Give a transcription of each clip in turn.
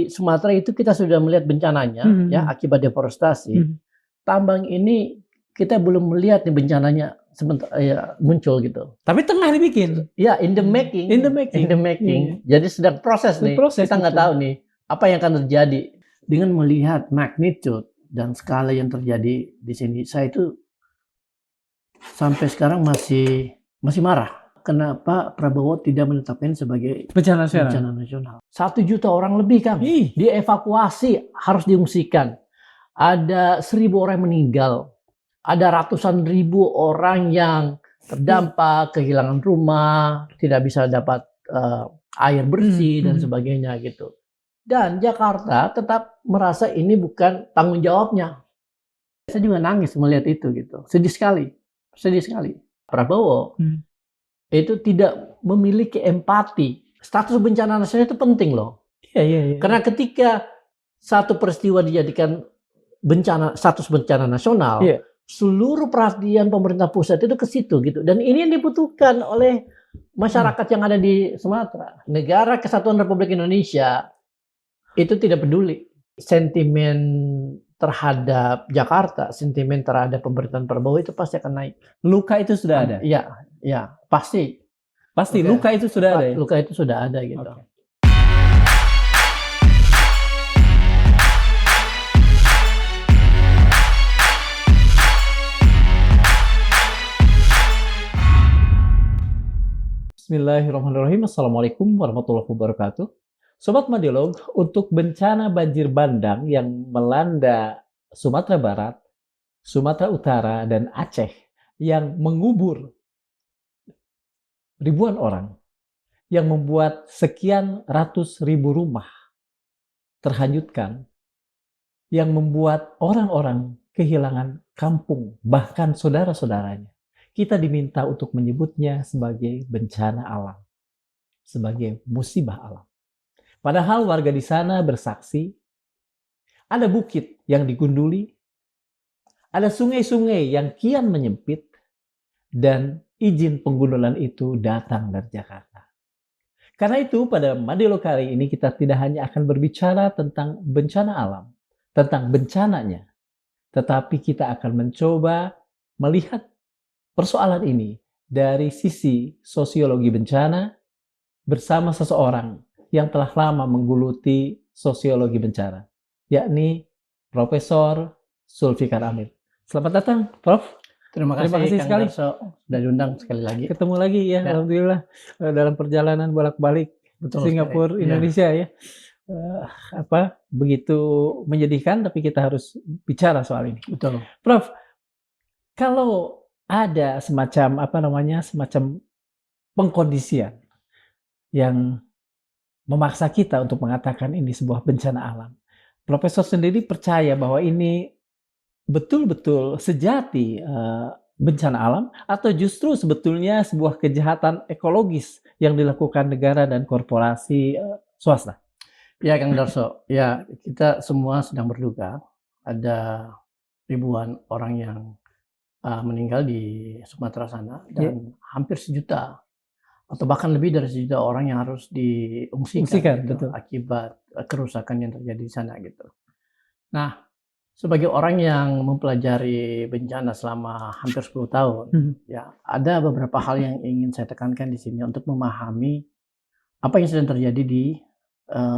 di Sumatera itu kita sudah melihat bencananya, ya, akibat deforestasi. Tambang ini kita belum melihat nih bencananya muncul gitu. Tapi tengah dibikin. Ya, in the making. In the making. Jadi sedang proses nih. Kita nggak tahu nih apa yang akan terjadi. Dengan melihat magnitude dan skala yang terjadi di sini, saya itu sampai sekarang masih marah. Kenapa Prabowo tidak menetapkan sebagai bencana nasional? 1 juta orang lebih kan dievakuasi, harus diungsikan. Ada 1.000 orang yang meninggal. Ada ratusan ribu orang yang terdampak, kehilangan rumah, tidak bisa dapat air bersih dan sebagainya gitu. Dan Jakarta tetap merasa ini bukan tanggung jawabnya. Saya juga nangis melihat itu gitu. Sedih sekali. Prabowo itu tidak memiliki empati. Status bencana nasional itu penting loh. Iya. Karena ketika satu peristiwa dijadikan status bencana nasional, seluruh perhatian pemerintah pusat itu ke situ gitu. Dan ini yang dibutuhkan oleh masyarakat yang ada di Sumatera. Negara Kesatuan Republik Indonesia itu tidak peduli sentimen terhadap Jakarta, sentimen terhadap pemerintahan Prabowo itu pasti akan naik. Luka itu sudah ada? Iya, pasti. Luka itu sudah ada ya? Luka itu sudah ada gitu. Okay. Bismillahirrahmanirrahim. Assalamualaikum warahmatullahi wabarakatuh. Sobat Madialog, untuk bencana banjir bandang yang melanda Sumatera Barat, Sumatera Utara, dan Aceh yang mengubur ribuan orang, yang membuat sekian ratus ribu rumah terhanyutkan, yang membuat orang-orang kehilangan kampung, bahkan saudara-saudaranya. Kita diminta untuk menyebutnya sebagai bencana alam, sebagai musibah alam. Padahal warga di sana bersaksi, ada bukit yang digunduli, ada sungai-sungai yang kian menyempit, dan izin penggundulan itu datang dari Jakarta. Karena itu pada Madialog kali ini kita tidak hanya akan berbicara tentang bencana alam, tentang bencananya, tetapi kita akan mencoba melihat persoalan ini dari sisi sosiologi bencana bersama seseorang yang telah lama menggeluti sosiologi bencana, yakni Profesor Zulfikar Amir. Selamat datang, Prof. Terima kasih sekali sudah diundang sekali lagi. Ketemu lagi ya. Alhamdulillah dalam perjalanan bolak-balik Singapura, Indonesia ya. Begitu menyedihkan, tapi kita harus bicara soal ini. Betul. Prof, kalau ada semacam pengkondisian yang memaksa kita untuk mengatakan ini sebuah bencana alam. Profesor sendiri percaya bahwa ini betul-betul sejati bencana alam atau justru sebetulnya sebuah kejahatan ekologis yang dilakukan negara dan korporasi swasta? Ya, Kang Darso. Ya, kita semua sedang berduka ada ribuan orang yang meninggal di Sumatera sana dan hampir 1 juta atau bahkan lebih dari 1 juta orang yang harus diungsikan gitu, akibat kerusakan yang terjadi di sana gitu. Nah, sebagai orang yang mempelajari bencana selama hampir 10 tahun, ya ada beberapa hal yang ingin saya tekankan di sini untuk memahami apa yang sedang terjadi di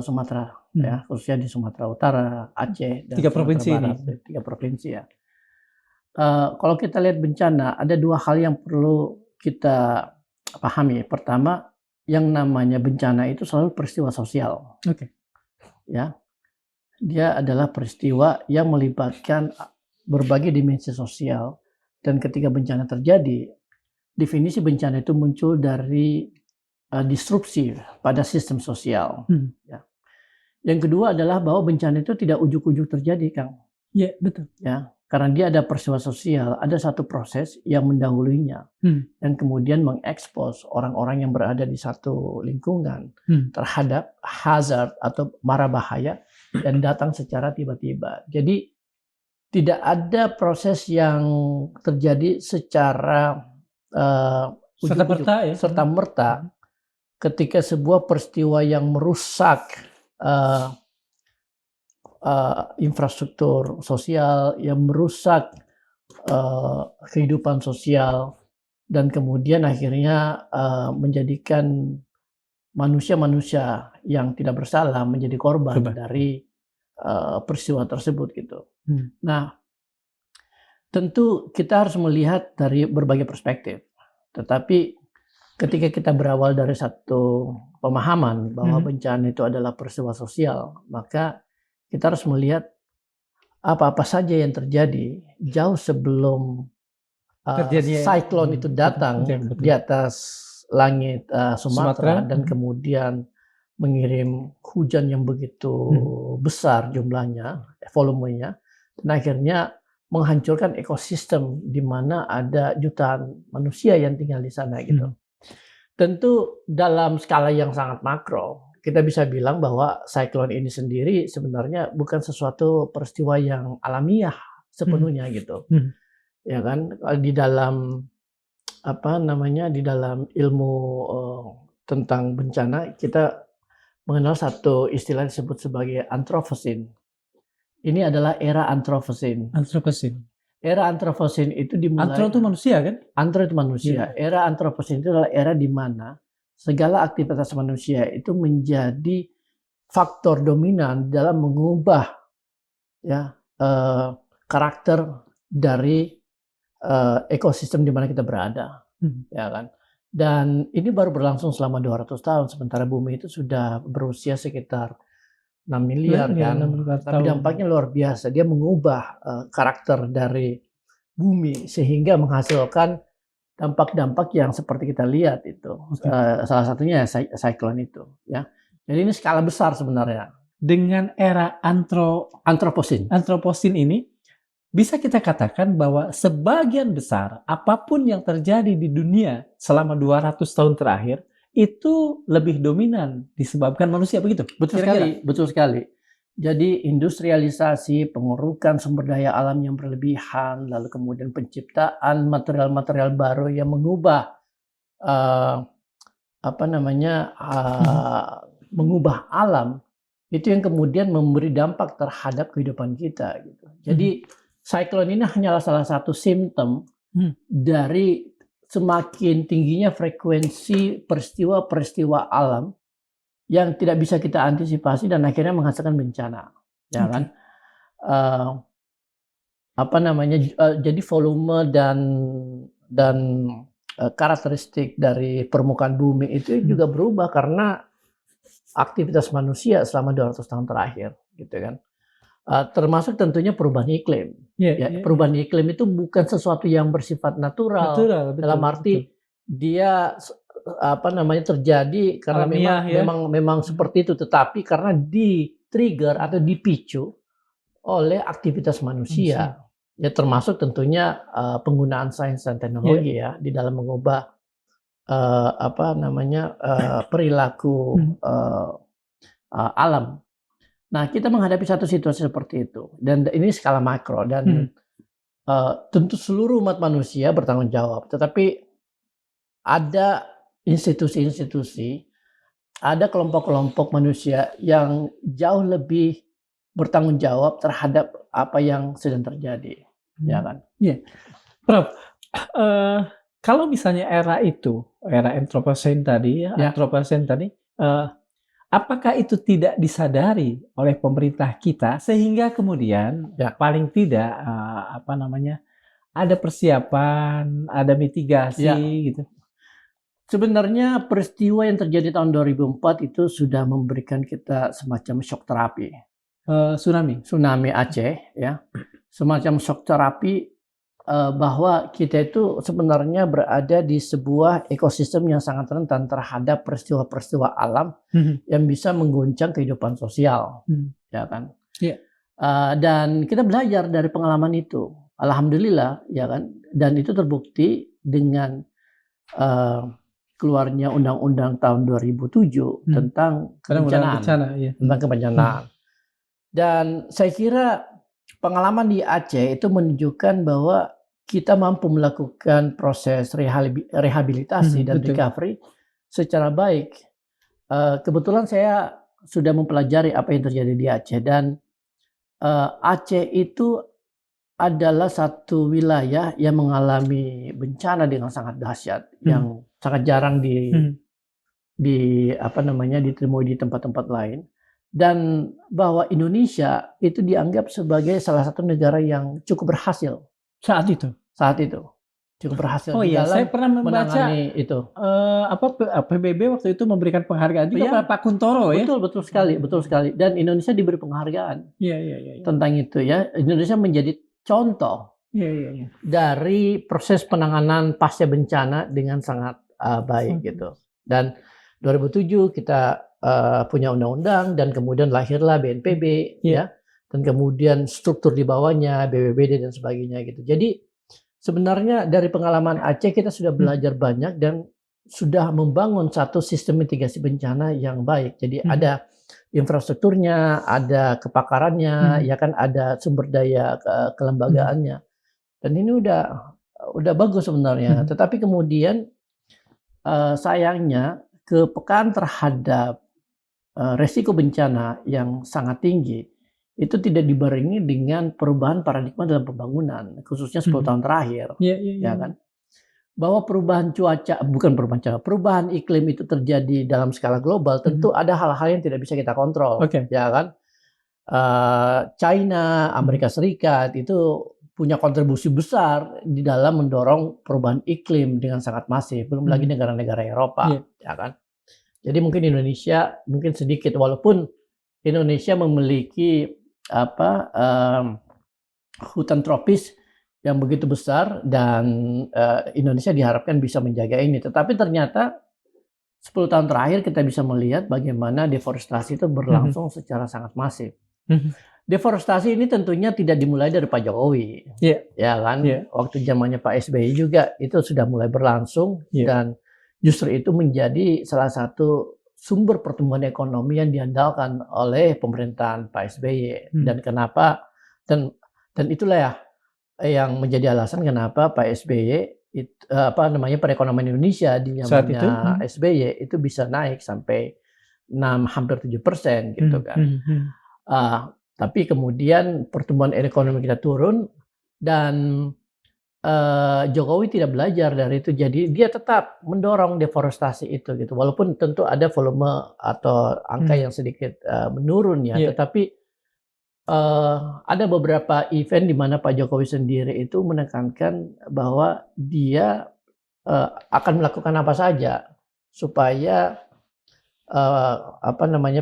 Sumatera, ya khususnya di Sumatera Utara, Aceh, dan 3 provinsi Barat, ini. 3 provinsi ya. Kalau kita lihat bencana, ada 2 hal yang perlu kita pahami. Pertama, yang namanya bencana itu selalu peristiwa sosial. Oke. Ya, dia adalah peristiwa yang melibatkan berbagai dimensi sosial. Dan ketika bencana terjadi, definisi bencana itu muncul dari disrupsi pada sistem sosial. Ya. Yang kedua adalah bahwa bencana itu tidak ujuk-ujuk terjadi, Kang. Iya, betul. Ya. Karena dia ada peristiwa sosial, ada satu proses yang mendahulunya dan kemudian mengekspos orang-orang yang berada di satu lingkungan terhadap hazard atau mara bahaya dan datang secara tiba-tiba. Jadi tidak ada proses yang terjadi secara serta-merta ketika sebuah peristiwa yang merusak infrastruktur sosial, yang merusak kehidupan sosial, dan kemudian akhirnya menjadikan manusia-manusia yang tidak bersalah menjadi korban dari peristiwa tersebut gitu. Nah, tentu kita harus melihat dari berbagai perspektif. Tetapi ketika kita berawal dari satu pemahaman bahwa bencana itu adalah peristiwa sosial, maka kita harus melihat apa-apa saja yang terjadi jauh sebelum siklon itu datang di atas langit Sumatera dan kemudian mengirim hujan yang begitu besar jumlahnya, volumenya, dan akhirnya menghancurkan ekosistem di mana ada jutaan manusia yang tinggal di sana gitu. Tentu dalam skala yang sangat makro, kita bisa bilang bahwa siklon ini sendiri sebenarnya bukan sesuatu peristiwa yang alamiah sepenuhnya gitu. Ya kan, di dalam di dalam ilmu tentang bencana kita mengenal satu istilah disebut sebagai Anthropocene. Ini adalah era Anthropocene. Era Anthropocene itu dimulai. Anthro itu manusia kan? Anthro itu manusia. Era Anthropocene itu adalah era di mana segala aktivitas manusia itu menjadi faktor dominan dalam mengubah karakter dari ekosistem di mana kita berada, ya kan. Dan ini baru berlangsung selama 200 tahun, sementara bumi itu sudah berusia sekitar 6 miliar kan. Tapi dampaknya luar biasa. Dia mengubah karakter dari bumi sehingga menghasilkan dampak-dampak yang seperti kita lihat itu. Salah satunya siklon itu, ya. Jadi ini skala besar sebenarnya. Dengan era Anthropocene ini bisa kita katakan bahwa sebagian besar apapun yang terjadi di dunia selama 200 tahun terakhir itu lebih dominan disebabkan manusia, begitu? Betul sekali. Jadi industrialisasi, pengurukan sumber daya alam yang berlebihan, lalu kemudian penciptaan material-material baru yang mengubah mengubah alam, itu yang kemudian memberi dampak terhadap kehidupan kita gitu. Jadi siklon ini hanyalah salah satu simptom dari semakin tingginya frekuensi peristiwa-peristiwa alam yang tidak bisa kita antisipasi dan akhirnya menghasilkan bencana, ya kan? Jadi volume dan karakteristik dari permukaan bumi itu juga berubah karena aktivitas manusia selama 200 tahun terakhir, gitu kan? Termasuk tentunya perubahan iklim. Perubahan iklim itu bukan sesuatu yang bersifat natural, dalam arti dia terjadi karena memang seperti itu, tetapi karena di-trigger atau dipicu oleh aktivitas manusia. Ya, termasuk tentunya penggunaan sains dan teknologi ya di dalam mengubah perilaku alam. Nah, kita menghadapi satu situasi seperti itu, dan ini skala makro, dan tentu seluruh umat manusia bertanggung jawab. Tetapi ada institusi-institusi, ada kelompok-kelompok manusia yang jauh lebih bertanggung jawab terhadap apa yang sedang terjadi, ya kan? Iya, Prof. Kalau misalnya era Anthropocene tadi, apakah itu tidak disadari oleh pemerintah kita sehingga kemudian paling tidak ada persiapan, ada mitigasi gitu? Sebenarnya peristiwa yang terjadi tahun 2004 itu sudah memberikan kita semacam shock terapi. Tsunami Aceh, ya, semacam shock terapi bahwa kita itu sebenarnya berada di sebuah ekosistem yang sangat rentan terhadap peristiwa-peristiwa alam yang bisa mengguncang kehidupan sosial, ya kan? Dan kita belajar dari pengalaman itu, alhamdulillah, ya kan? Dan itu terbukti dengan keluarnya Undang-Undang tahun 2007 tentang kebencanaan. Dan saya kira pengalaman di Aceh itu menunjukkan bahwa kita mampu melakukan proses rehabilitasi dan recovery secara baik. Kebetulan saya sudah mempelajari apa yang terjadi di Aceh, dan Aceh itu adalah satu wilayah yang mengalami bencana dengan sangat dahsyat, yang sangat jarang ditemui di tempat-tempat lain, dan bahwa Indonesia itu dianggap sebagai salah satu negara yang cukup berhasil Saat itu. cukup berhasil Oh di iya, saya dalam pernah membaca menangani itu. PBB waktu itu memberikan penghargaan juga Iya. pada Pak Kuntoro ya. Betul sekali. Dan Indonesia diberi penghargaan Iya. tentang itu ya. Indonesia menjadi contoh Iya. dari proses penanganan pasca bencana dengan sangat baik gitu. Dan 2007 kita punya undang-undang dan kemudian lahirlah BNPB ya. Dan kemudian struktur di bawahnya BPBD dan sebagainya gitu. Jadi sebenarnya dari pengalaman Aceh kita sudah belajar banyak dan sudah membangun satu sistem mitigasi bencana yang baik. Jadi ada infrastrukturnya, ada kepakarannya, ya kan, ada sumber daya kelembagaannya. Dan ini udah bagus sebenarnya. Tetapi kemudian sayangnya kepekaan terhadap resiko bencana yang sangat tinggi itu tidak dibarengi dengan perubahan paradigma dalam pembangunan, khususnya 10 tahun terakhir. Ya kan? Bahwa perubahan perubahan iklim itu terjadi dalam skala global, tentu ada hal-hal yang tidak bisa kita kontrol. Ya kan? China, Amerika Serikat itu punya kontribusi besar di dalam mendorong perubahan iklim dengan sangat masif, belum lagi negara-negara Eropa, ya kan? Jadi mungkin Indonesia sedikit, walaupun Indonesia memiliki hutan tropis yang begitu besar dan Indonesia diharapkan bisa menjaga ini. Tetapi ternyata 10 tahun terakhir kita bisa melihat bagaimana deforestasi itu berlangsung secara sangat masif. Deforestasi ini tentunya tidak dimulai dari Pak Jokowi, ya kan? Waktu zamannya Pak SBY juga itu sudah mulai berlangsung dan justru itu menjadi salah satu sumber pertumbuhan ekonomi yang diandalkan oleh pemerintahan Pak SBY. Dan kenapa dan itulah ya yang menjadi alasan kenapa Pak SBY perekonomian Indonesia di zamannya SBY itu bisa naik sampai hampir 7% gitu kan. Tapi kemudian pertumbuhan ekonomi kita turun dan Jokowi tidak belajar dari itu, jadi dia tetap mendorong deforestasi itu gitu. Walaupun tentu ada volume atau angka yang sedikit menurun ya, tetapi ada beberapa event di mana Pak Jokowi sendiri itu menekankan bahwa dia akan melakukan apa saja supaya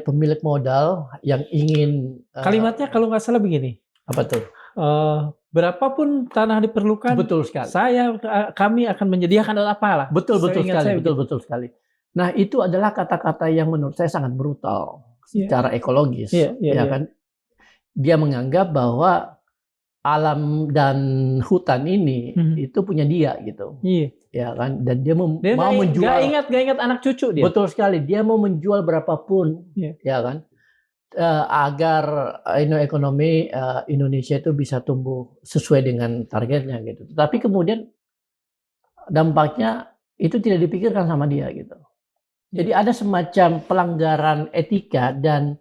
pemilik modal yang ingin kalimatnya kalau nggak salah begini. Apa tuh? Berapapun tanah diperlukan, betul sekali. Kami akan menyediakan apalah. Betul sekali. Nah, itu adalah kata-kata yang menurut saya sangat brutal secara ekologis, kan? Dia menganggap bahwa alam dan hutan ini itu punya dia gitu. Ya kan? Dan dia mau menjual. Gak ingat anak cucu dia. Betul sekali. Dia mau menjual berapapun, ya kan? Agar ekonomi Indonesia itu bisa tumbuh sesuai dengan targetnya gitu. Tapi kemudian dampaknya itu tidak dipikirkan sama dia gitu. Jadi ada semacam pelanggaran etika dan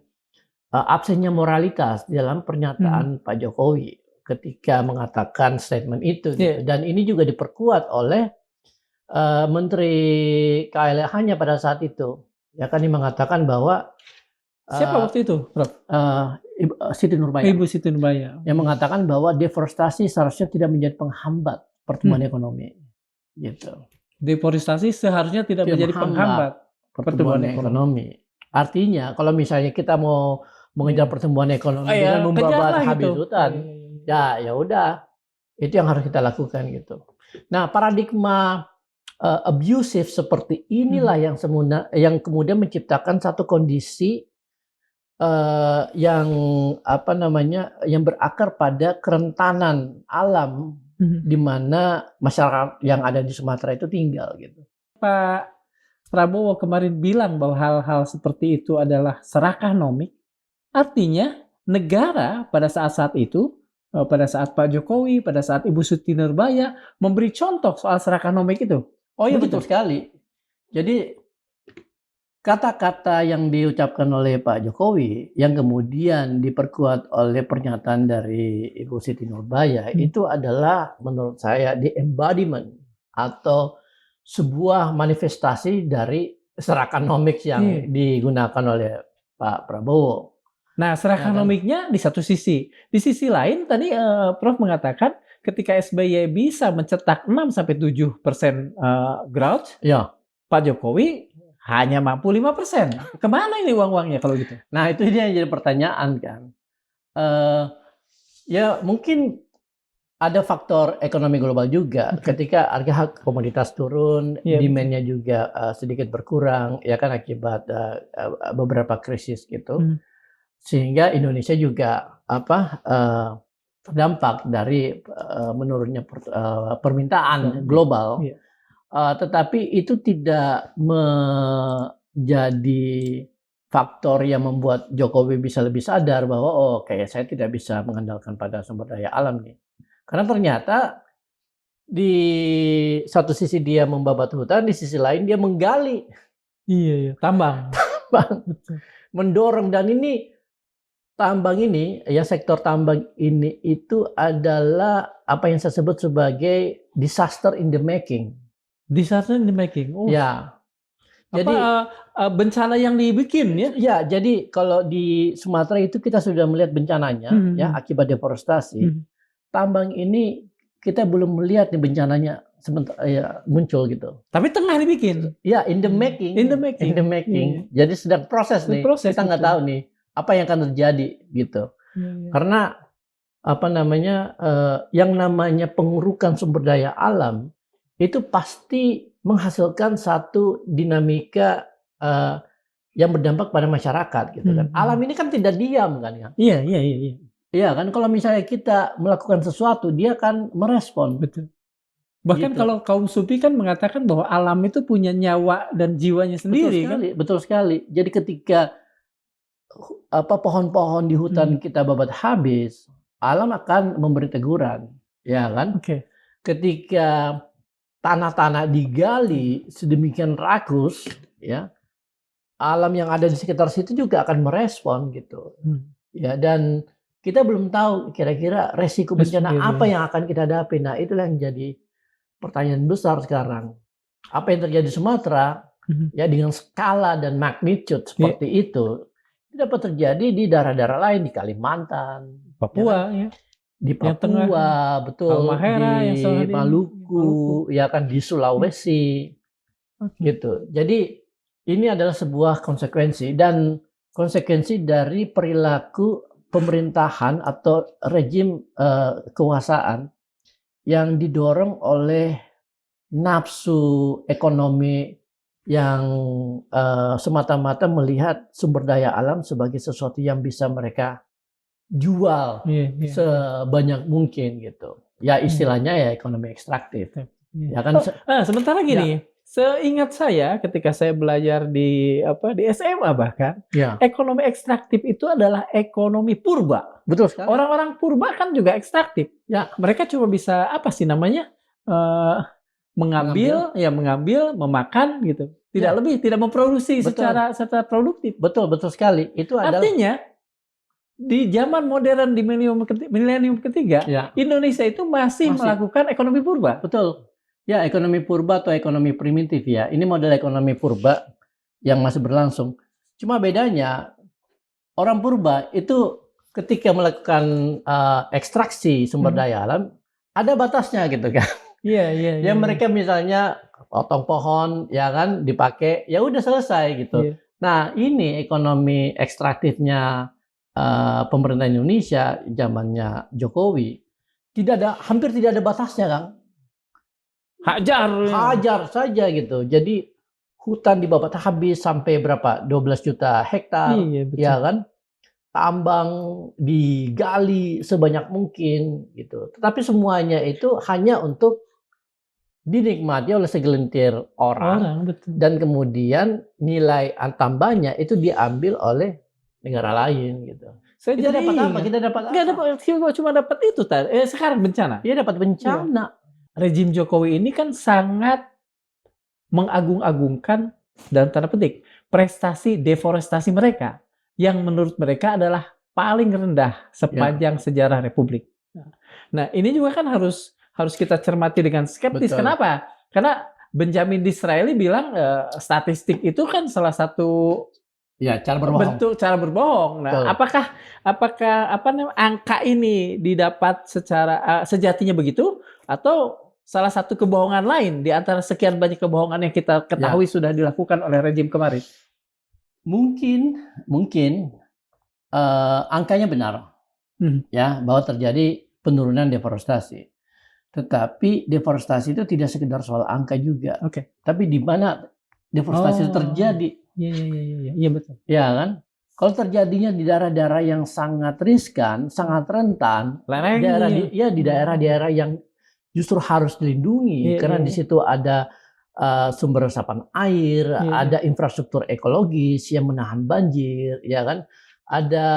absennya moralitas dalam pernyataan Pak Jokowi ketika mengatakan statement itu. Gitu. Dan ini juga diperkuat oleh Menteri KLH-nya pada saat itu. Ya kan, dia mengatakan bahwa siapa waktu itu, Prof? Siti Nurbaya. Ibu Siti Nurbaya. Yang mengatakan bahwa deforestasi seharusnya tidak menjadi penghambat pertumbuhan ekonomi. Gitu. Deforestasi seharusnya tidak menjadi penghambat pertumbuhan ekonomi. Artinya, kalau misalnya kita mau mengejar pertumbuhan ekonomi dengan membabat habis hutan, ya udah, itu yang harus kita lakukan gitu. Nah, paradigma abusive seperti inilah yang kemudian menciptakan satu kondisi yang berakar pada kerentanan alam di mana masyarakat yang ada di Sumatera itu tinggal gitu. Pak Prabowo kemarin bilang bahwa hal-hal seperti itu adalah serakah nomik. Artinya negara pada saat-saat itu, pada saat Pak Jokowi, pada saat Ibu Siti Nurbaya memberi contoh soal serakah nomik itu. Oh iya, betul sekali. Jadi kata-kata yang diucapkan oleh Pak Jokowi yang kemudian diperkuat oleh pernyataan dari Ibu Siti Nurbaya itu adalah menurut saya the embodiment atau sebuah manifestasi dari serakonomics yang digunakan oleh Pak Prabowo. Nah, serakonomiknya di satu sisi. Di sisi lain tadi Prof mengatakan ketika SBY bisa mencetak 6-7% growth, Ya. Pak Jokowi hanya mampu 5%. Kemana ini uang-uangnya kalau gitu? Nah, itu dia yang jadi pertanyaan kan. Ya mungkin ada faktor ekonomi global juga. Ketika harga komoditas turun, demand-nya juga sedikit berkurang, ya kan akibat beberapa krisis gitu. Sehingga Indonesia juga terdampak dari menurunnya permintaan global. Tetapi itu tidak menjadi faktor yang membuat Jokowi bisa lebih sadar bahwa kayak saya tidak bisa mengandalkan pada sumber daya alam nih. Karena ternyata di satu sisi dia membabat hutan, di sisi lain dia menggali. Iya, tambang. Mendorong, dan ini tambang ini, ya sektor tambang ini itu adalah apa yang saya sebut sebagai disaster in the making. Disaster in the making. Oh. Ya. Jadi bencana yang dibikin ya? Ya, jadi kalau di Sumatera itu kita sudah melihat bencananya ya akibat deforestasi. Tambang ini kita belum melihat nih bencananya muncul gitu. Tapi tengah dibikin. Ya, in the making. In the making. In the making. Jadi sedang proses nih. Kita nggak tahu nih apa yang akan terjadi gitu. Karena yang namanya pengurukan sumber daya alam itu pasti menghasilkan satu dinamika yang berdampak pada masyarakat gitu kan. Alam ini kan tidak diam kan ya. Iya. Iya kan, kalau misalnya kita melakukan sesuatu dia akan merespon. Betul. Bahkan gitu. Kalau kaum sufi kan mengatakan bahwa alam itu punya nyawa dan jiwanya sendiri. Betul sekali. Jadi ketika pohon-pohon di hutan kita babat habis, alam akan memberi teguran, ya kan? Ketika tanah-tanah digali sedemikian rakus, ya, alam yang ada di sekitar situ juga akan merespon gitu. Ya, dan kita belum tahu kira-kira resiko bencana apa yang akan kita hadapi. Nah, itulah yang jadi pertanyaan besar sekarang. Apa yang terjadi di Sumatera, ya dengan skala dan magnitude seperti itu, dapat terjadi di daerah-daerah lain, di Kalimantan, Papua, ya. Di Papua, betul, di Maluku, ya kan, di Sulawesi, gitu. Jadi ini adalah sebuah konsekuensi dari perilaku pemerintahan atau rejim kekuasaan yang didorong oleh nafsu ekonomi yang semata-mata melihat sumber daya alam sebagai sesuatu yang bisa mereka jual sebanyak mungkin gitu. Ya istilahnya ya ekonomi ekstraktif. Ya kan. Sementara gini, seingat saya ketika saya belajar di SMA bahkan, ekonomi ekstraktif itu adalah ekonomi purba. Betul sekali. Orang-orang purba kan juga ekstraktif. Ya, mereka cuma bisa mengambil, memakan gitu. Tidak lebih, tidak memproduksi secara produktif. Betul sekali. Itu artinya di zaman modern di milenium ketiga, Indonesia itu masih melakukan ekonomi purba. Betul. Ya, ekonomi purba atau ekonomi primitif ya. Ini model ekonomi purba yang masih berlangsung. Cuma bedanya orang purba itu ketika melakukan ekstraksi sumber daya alam ada batasnya gitu kan. Iya. Ya mereka misalnya potong pohon ya kan dipakai, ya udah selesai gitu. Nah, ini ekonomi ekstraktifnya pemerintah Indonesia zamannya Jokowi hampir tidak ada batasnya, Kang. Hajar saja gitu. Jadi hutan dibabat habis sampai berapa? 12 juta hektar, ya kan? Tambang digali sebanyak mungkin gitu. Tetapi semuanya itu hanya untuk dinikmati oleh segelintir orang dan kemudian nilai tambahnya itu diambil oleh negara lain gitu. Kita dapat apa? Nggak dapat, cuma dapat itu tadi. Sekarang bencana. Iya, dapat bencana. Rejim Jokowi ini kan sangat mengagung-agungkan dalam tanda petik prestasi deforestasi mereka yang menurut mereka adalah paling rendah sepanjang sejarah Republik. Nah, ini juga kan harus kita cermati dengan skeptis. Betul. Kenapa? Karena Benjamin Disraeli bilang statistik itu kan salah satu Ya, cara berbohong. bentuk cara berbohong. Nah, Betul. apakah apa namanya angka ini didapat secara sejatinya begitu atau salah satu kebohongan lain di antara sekian banyak kebohongan yang kita ketahui sudah dilakukan oleh rejim kemarin? Mungkin angkanya benar, ya, bahwa terjadi penurunan deforestasi. Tetapi deforestasi itu tidak sekedar soal angka juga, tapi di mana deforestasi itu terjadi. Iya betul. Ya kan? Kalau terjadinya di daerah-daerah yang sangat riskan, sangat rentan, di daerah-daerah yang justru harus dilindungi karena di situ ada sumber resapan air, ada infrastruktur ekologis yang menahan banjir, ya kan? Ada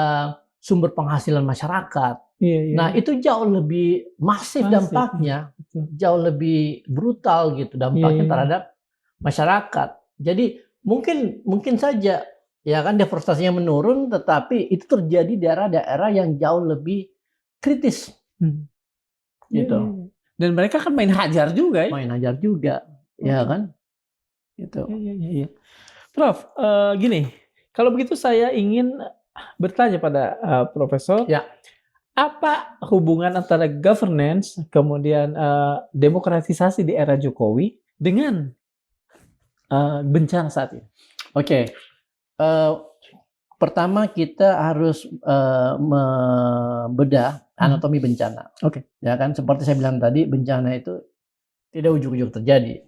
sumber penghasilan masyarakat. Nah, itu jauh lebih masif dampaknya, jauh lebih brutal gitu dampaknya terhadap masyarakat. Jadi mungkin saja ya kan deforestasinya menurun, tetapi itu terjadi di daerah-daerah yang jauh lebih kritis. Gitu. Dan mereka kan main hajar juga ya. Main hajar juga, ya kan? Gitu. Iya. Prof, gini, kalau begitu saya ingin bertanya pada Profesor, apa hubungan antara governance kemudian demokratisasi di era Jokowi dengan bencana saat ini? Pertama kita harus membedah anatomi bencana. Ya kan, seperti saya bilang tadi, bencana itu tidak ujuk-ujuk terjadi.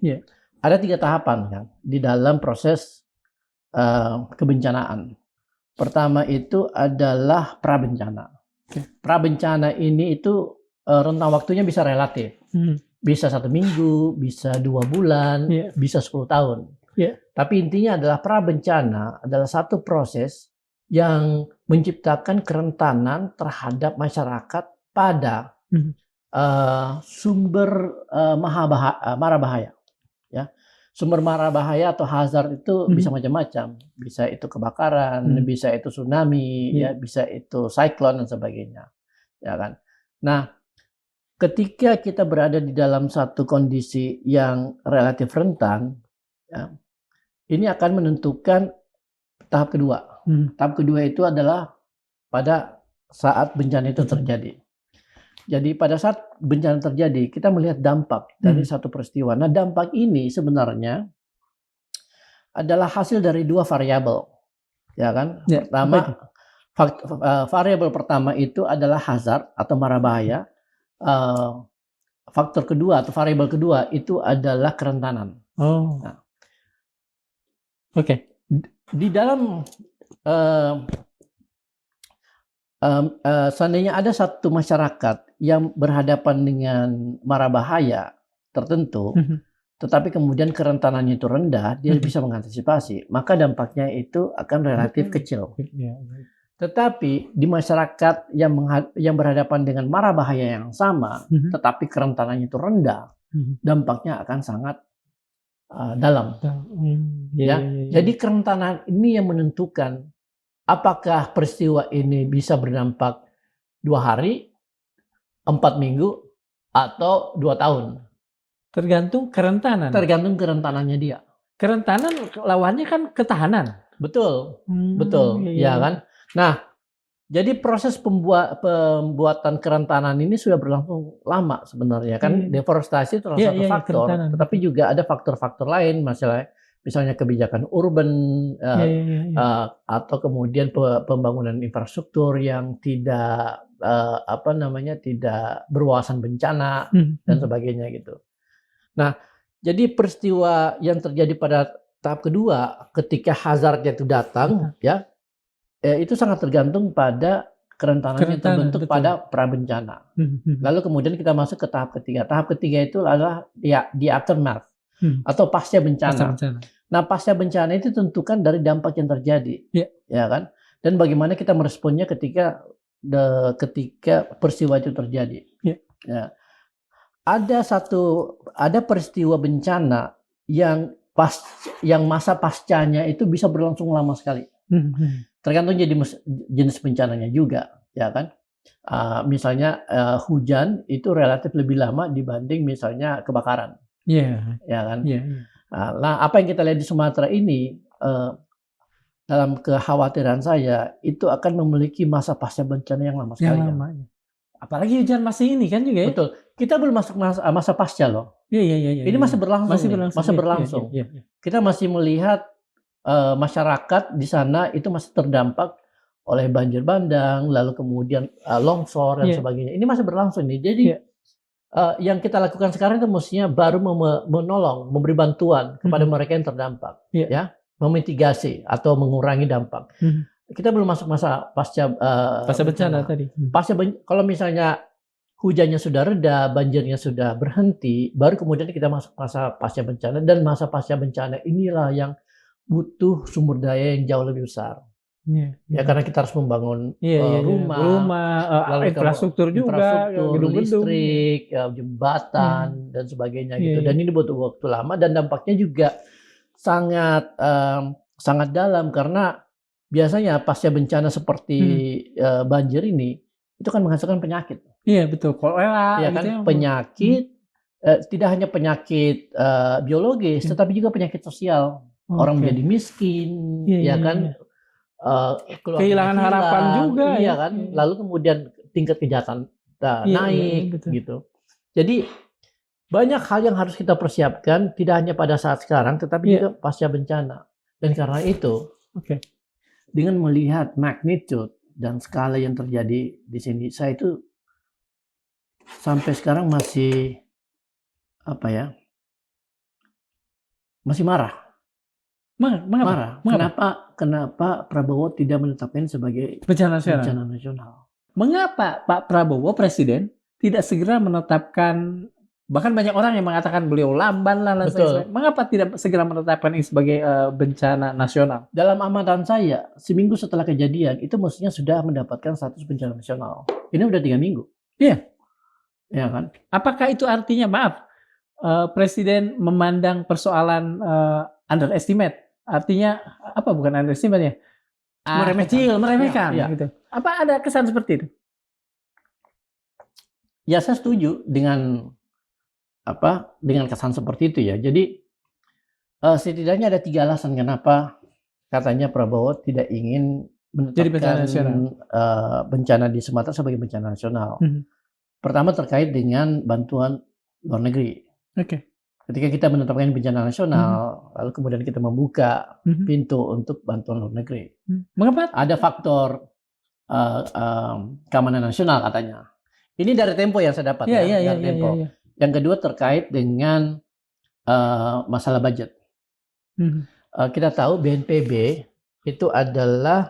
Ada 3 tahapan kan di dalam proses kebencanaan. Pertama itu adalah prabencana. Prabencana ini itu rentang waktunya bisa relatif. Bisa 1 minggu, bisa 2 bulan, bisa 10 tahun. Tapi intinya adalah prabencana adalah satu proses yang menciptakan kerentanan terhadap masyarakat pada sumber mara bahaya. Ya. Sumber mara bahaya atau hazard itu bisa macam-macam. Bisa itu kebakaran, bisa itu tsunami, ya, bisa itu siklon dan sebagainya. Ya kan? Nah, ketika kita berada di dalam satu kondisi yang relatif rentan, ya, ini akan menentukan tahap kedua. Tahap kedua itu adalah pada saat bencana itu terjadi. Jadi pada saat bencana terjadi, kita melihat dampak dari satu peristiwa. Nah, dampak ini sebenarnya adalah hasil dari 2 variabel. Ya kan? Pertama, variabel pertama itu adalah hazard atau mara bahaya. Faktor kedua atau variabel kedua itu adalah kerentanan. Nah, di dalam seandainya ada satu masyarakat yang berhadapan dengan mara bahaya tertentu, tetapi kemudian kerentanannya itu rendah, dia bisa mengantisipasi, maka dampaknya itu akan relatif kecil. Tetapi di masyarakat yang berhadapan dengan mara bahaya yang sama, tetapi kerentanannya itu rendah, dampaknya akan sangat dalam. Jadi kerentanan ini yang menentukan apakah peristiwa ini bisa berdampak 2 hari, 4 minggu, atau 2 tahun. Tergantung kerentanan. Tergantung kerentanannya dia. Kerentanan lawannya kan ketahanan. Betul, betul, ya kan. Nah, jadi proses pembuatan kerentanan ini sudah berlangsung lama sebenarnya kan. Deforestasi itu salah satu faktor, tetapi juga ada faktor-faktor lain, misalnya kebijakan urban atau kemudian pembangunan infrastruktur yang tidak tidak berwawasan bencana dan sebagainya gitu. Nah, jadi peristiwa yang terjadi pada tahap kedua ketika hazardnya itu datang, ya, itu sangat tergantung pada kerentanan yang terbentuk pada prabencana. Lalu kemudian kita masuk ke tahap ketiga. Tahap ketiga itu adalah di aftermath atau pasca bencana. Nah, pasca bencana itu tentukan dari dampak yang terjadi, ya kan? Dan bagaimana kita meresponnya ketika peristiwa itu terjadi. Ya. Ada peristiwa bencana yang yang masa pascanya itu bisa berlangsung lama sekali. Tergantung jenis bencananya juga, ya kan? Misalnya hujan itu relatif lebih lama dibanding misalnya kebakaran, Iya. ya kan? Iya. Nah, apa yang kita lihat di Sumatera ini, dalam kekhawatiran saya itu akan memiliki masa pasca bencana yang lama Yang sekali. lama. Apalagi hujan masih ini kan juga ya? Betul. Kita belum masuk masa pasca loh. Iya. Ini masih berlangsung. Masih Iya, berlangsung. Iya. Kita masih melihat masyarakat di sana itu masih terdampak oleh banjir bandang, lalu kemudian longsor dan sebagainya. Ini masih berlangsung nih. Jadi yang kita lakukan sekarang itu mestinya baru menolong, memberi bantuan kepada mereka yang terdampak, ya, memitigasi atau mengurangi dampak. Kita belum masuk masa pasca bencana tadi. Kalau misalnya hujannya sudah reda, banjirnya sudah berhenti, baru kemudian kita masuk masa pasca bencana, dan masa pasca bencana inilah yang butuh sumber daya yang jauh lebih besar. Ya karena kita harus membangun rumah, lalu infrastruktur juga, gedung-gedung, listrik, jembatan dan sebagainya gitu. Dan ini butuh waktu lama dan dampaknya juga sangat dalam karena biasanya pasca bencana seperti banjir ini itu kan menghasilkan penyakit. Iya betul, kolera. Ya kan, penyakit tidak hanya penyakit biologis, tetapi juga penyakit sosial. Orang menjadi miskin, ya kan, kehilangan harapan juga, iya kan. Lalu kemudian tingkat kejahatan naik, gitu. Jadi banyak hal yang harus kita persiapkan, tidak hanya pada saat sekarang, tetapi juga pasca bencana. Dan karena itu, dengan melihat magnitude dan skala yang terjadi di sini, saya itu sampai sekarang masih masih marah. Marah. Kenapa Prabowo tidak menetapkan sebagai bencana nasional? Mengapa Pak Prabowo Presiden tidak segera menetapkan? Bahkan banyak orang yang mengatakan beliau lamban lah. Mengapa tidak segera menetapkan ini sebagai bencana nasional? Dalam amatan saya, seminggu setelah kejadian itu mestinya sudah mendapatkan status bencana nasional. Ini udah 3 minggu. Iya. Ya kan? Apakah itu artinya, Presiden memandang persoalan underestimate? Artinya apa? Bukan underestimate ya? Meremehkan. Gitu. Apa ada kesan seperti itu? Ya, saya setuju dengan kesan seperti itu ya. Jadi setidaknya ada 3 alasan kenapa katanya Prabowo tidak ingin menetapkan bencana di Sumatera sebagai bencana nasional. Pertama terkait dengan bantuan luar negeri. Ketika kita menetapkan bencana nasional, lalu kemudian kita membuka pintu untuk bantuan luar negeri. Mengapa? Ada faktor keamanan nasional katanya. Ini dari Tempo yang saya dapat dari Tempo. Yang kedua terkait dengan masalah budget. Kita tahu BNPB itu adalah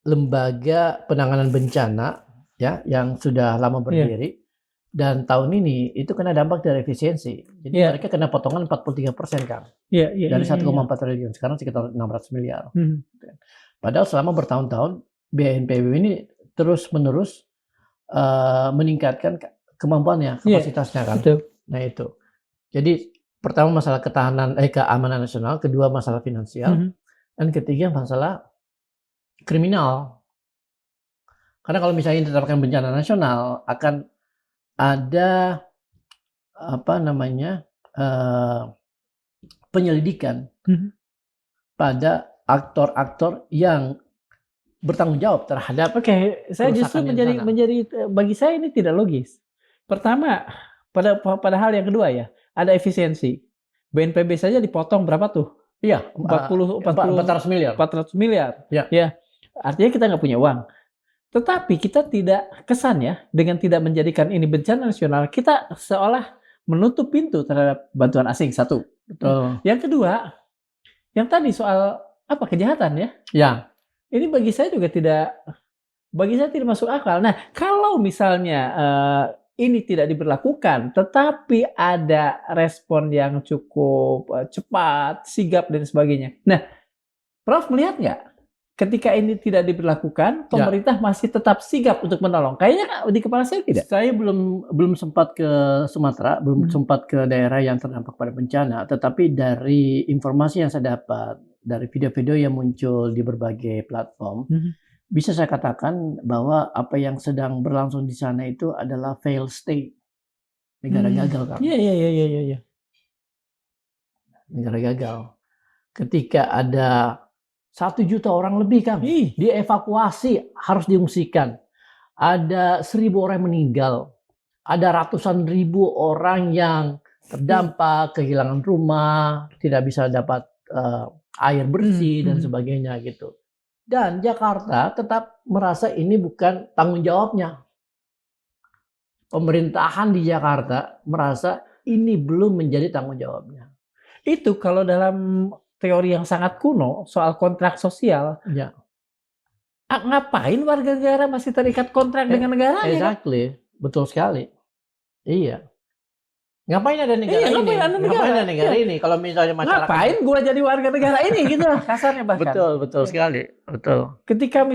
lembaga penanganan bencana ya yang sudah lama berdiri. Dan tahun ini itu kena dampak dari efisiensi. Jadi mereka kena potongan 43% kan. Dari 1,4 triliun sekarang sekitar 600 miliar. Padahal selama bertahun-tahun BNPB ini terus-menerus meningkatkan kemampuannya, kapasitasnya kan. Nah itu. Jadi pertama masalah keamanan nasional, kedua masalah finansial, dan ketiga masalah kriminal. Karena kalau misalnya ditetapkan bencana nasional akan ada penyelidikan pada aktor-aktor yang bertanggung jawab terhadap saya justru menjadi bagi saya ini tidak logis. Pertama, pada hal yang kedua ya, ada efisiensi. BNPB saja dipotong berapa tuh? Iya, 400 miliar. 400 miliar. Ya. Artinya kita nggak punya uang. Tetapi kita tidak kesan ya, dengan tidak menjadikan ini bencana nasional, kita seolah menutup pintu terhadap bantuan asing, satu. Betul. Yang kedua, yang tadi soal kejahatan ya. Ya. Ini bagi saya tidak masuk akal. Nah, kalau misalnya ini tidak diberlakukan, tetapi ada respon yang cukup cepat, sigap dan sebagainya. Nah, Prof melihat nggak? ketika ini tidak diberlakukan, pemerintah masih tetap sigap untuk menolong. Kayaknya di kepala saya tidak. Saya belum sempat ke Sumatera, belum sempat ke daerah yang terdampak pada bencana, tetapi dari informasi yang saya dapat, dari video-video yang muncul di berbagai platform, bisa saya katakan bahwa apa yang sedang berlangsung di sana itu adalah fail state. Negara gagal, kan? Iya. Negara gagal. Ketika ada 1 juta orang lebih, kan, dievakuasi, harus diungsikan. Ada 1.000 orang yang meninggal. Ada ratusan ribu orang yang terdampak, kehilangan rumah, tidak bisa dapat air bersih dan sebagainya gitu. Dan Jakarta tetap merasa ini bukan tanggung jawabnya. Pemerintahan di Jakarta merasa ini belum menjadi tanggung jawabnya. Itu kalau dalam teori yang sangat kuno soal kontrak sosial. Ya. Ngapain warga negara masih terikat kontrak dengan negaranya? Exactly, betul sekali. Iya. Ngapain ada negara ini? Ngapain ada negara ini? Kalau misalnya masyarakat. Ngapain gua jadi warga negara ini gitu kasarnya bahkan. Betul sekali. Betul. Ketika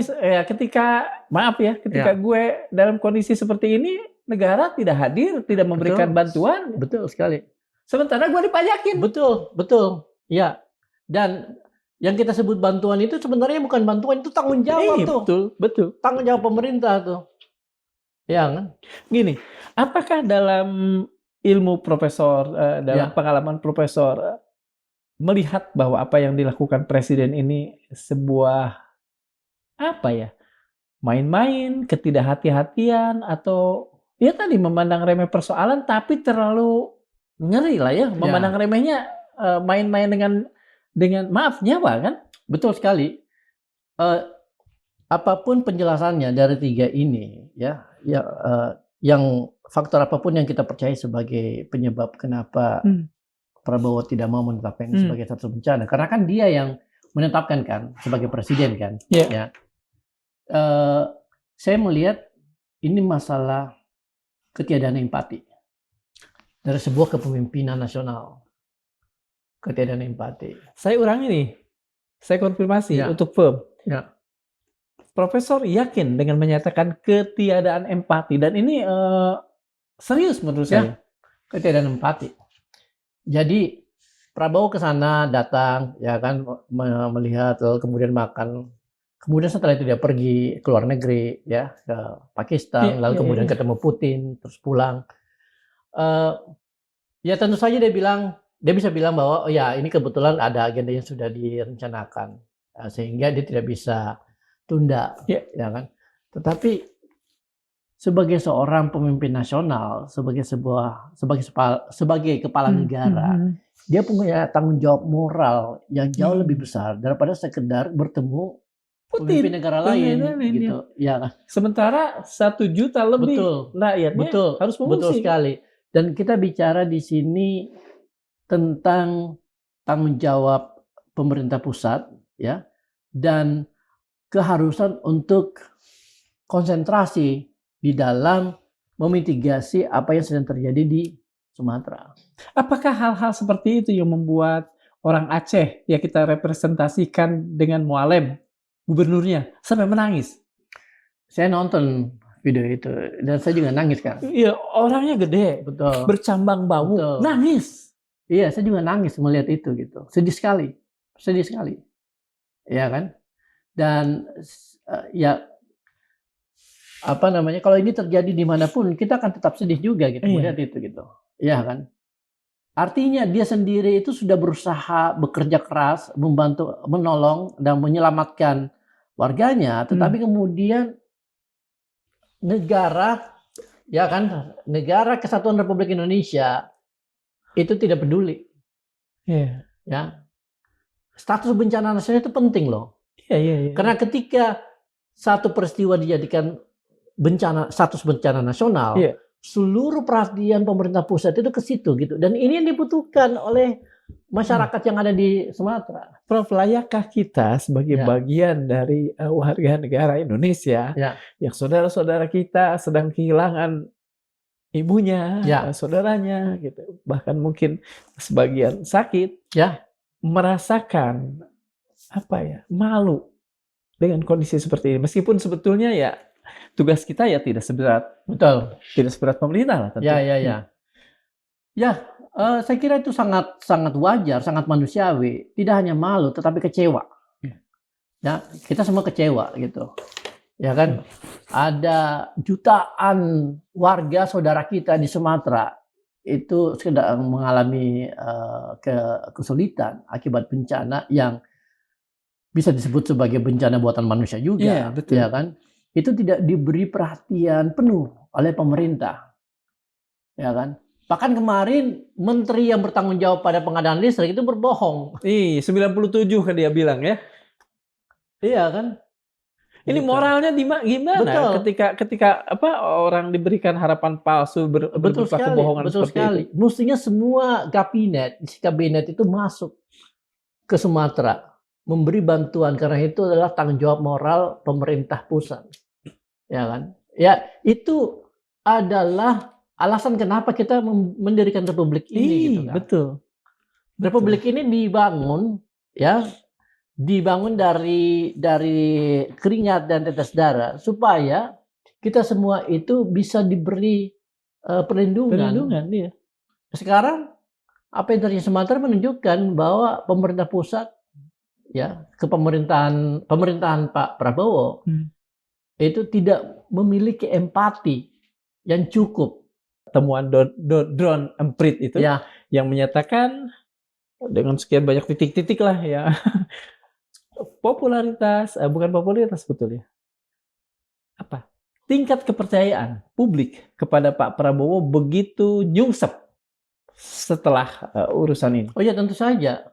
gue dalam kondisi seperti ini, negara tidak hadir, tidak memberikan bantuan. Betul sekali. Sementara gue dipajakin. Betul. Ya. Dan yang kita sebut bantuan itu sebenarnya bukan bantuan, itu tanggung jawab tuh. Betul. Tanggung jawab pemerintah tuh. Ya kan? Gini, apakah dalam ilmu profesor, dalam pengalaman profesor, melihat bahwa apa yang dilakukan presiden ini sebuah main-main, ketidakhati-hatian, atau ya tadi memandang remeh persoalan tapi terlalu ngeri lah ya, memandang remehnya, main-main dengan maaf nyawa, kan? Betul sekali. Apapun penjelasannya dari 3 ini, yang faktor apapun yang kita percaya sebagai penyebab kenapa Prabowo tidak mau menetapkan ini sebagai status bencana, karena kan dia yang menetapkan, kan, sebagai presiden, kan. Ya. Saya melihat ini masalah ketiadaan empati dari sebuah kepemimpinan nasional. Ketiadaan empati. Saya ulangi nih, saya konfirmasi untuk firm. Profesor yakin dengan menyatakan ketiadaan empati, dan ini serius menurut saya. Ketiadaan empati. Jadi Prabowo ke sana datang, ya kan, melihat, lalu kemudian makan. Kemudian setelah itu dia pergi ke luar negeri, ya, ke Pakistan, lalu kemudian ketemu Putin, terus pulang. Ya tentu saja dia bisa bilang bahwa ini kebetulan ada agenda yang sudah direncanakan, sehingga dia tidak bisa tunda, ya kan. Tetapi sebagai seorang pemimpin nasional, sebagai kepala negara, dia punya tanggung jawab moral yang jauh lebih besar daripada sekedar bertemu pemimpin negara lain, gitu. Ya kan. Sementara 1 juta lebih rakyatnya harus mengungsi. Betul sekali. Dan kita bicara di sini tentang tanggung jawab pemerintah pusat, ya, dan keharusan untuk konsentrasi di dalam memitigasi apa yang sedang terjadi di Sumatera. Apakah hal-hal seperti itu yang membuat orang Aceh yang kita representasikan dengan Mualem, gubernurnya, sampai menangis? Saya nonton video itu dan saya juga nangis, kan. Iya, orangnya gede, bercambang bau, nangis. Iya, saya juga nangis melihat itu, gitu. Sedih sekali, ya kan. Dan kalau ini terjadi dimanapun, kita akan tetap sedih juga, gitu, melihat itu, gitu. Ya kan. Artinya dia sendiri itu sudah berusaha bekerja keras, membantu, menolong dan menyelamatkan warganya, tetapi kemudian negara Kesatuan Republik Indonesia itu tidak peduli. Ya. Status bencana nasional itu penting loh. Karena ketika satu peristiwa dijadikan status bencana nasional, seluruh perhatian pemerintah pusat itu ke situ, gitu. Dan ini yang dibutuhkan oleh masyarakat yang ada di Sumatera. Prof, layakkah kita sebagai bagian dari warga negara Indonesia yang saudara-saudara kita sedang kehilangan ibunya, saudaranya, gitu, bahkan mungkin sebagian sakit, merasakan malu dengan kondisi seperti ini. Meskipun sebetulnya ya tugas kita ya tidak seberat pemerintah lah tentu. Ya. Saya kira itu sangat wajar, sangat manusiawi. Tidak hanya malu, tetapi kecewa. Ya, kita semua kecewa gitu. Ya kan, ada jutaan warga saudara kita di Sumatera itu sedang mengalami kesulitan akibat bencana yang bisa disebut sebagai bencana buatan manusia juga, betul. Ya kan? Itu tidak diberi perhatian penuh oleh pemerintah, ya kan? Bahkan kemarin menteri yang bertanggung jawab pada pengadaan listrik itu berbohong. 97 kan dia bilang ya. Iya kan? Ini moralnya gimana? Betul. Ketika orang diberikan harapan palsu berupa kebohongan betul seperti sekali. itu. Mestinya semua kabinet itu masuk ke Sumatera, memberi bantuan karena itu adalah tanggung jawab moral pemerintah pusat. Ya kan? Ya, itu adalah alasan kenapa kita mendirikan republik ini gitu kan. Betul. Republik ini dibangun dari keringat dan tetes darah supaya kita semua itu bisa diberi perlindungan. Iya. Sekarang apa yang terjadi di Sumatera menunjukkan bahwa pemerintah pusat pemerintahan Pak Prabowo itu tidak memiliki empati yang cukup. Temuan drone emprit itu yang menyatakan dengan sekian banyak titik-titik lah ya. Bukan popularitas sebetulnya. Tingkat kepercayaan publik kepada Pak Prabowo begitu nyungsep setelah urusan ini. Oh ya, tentu saja,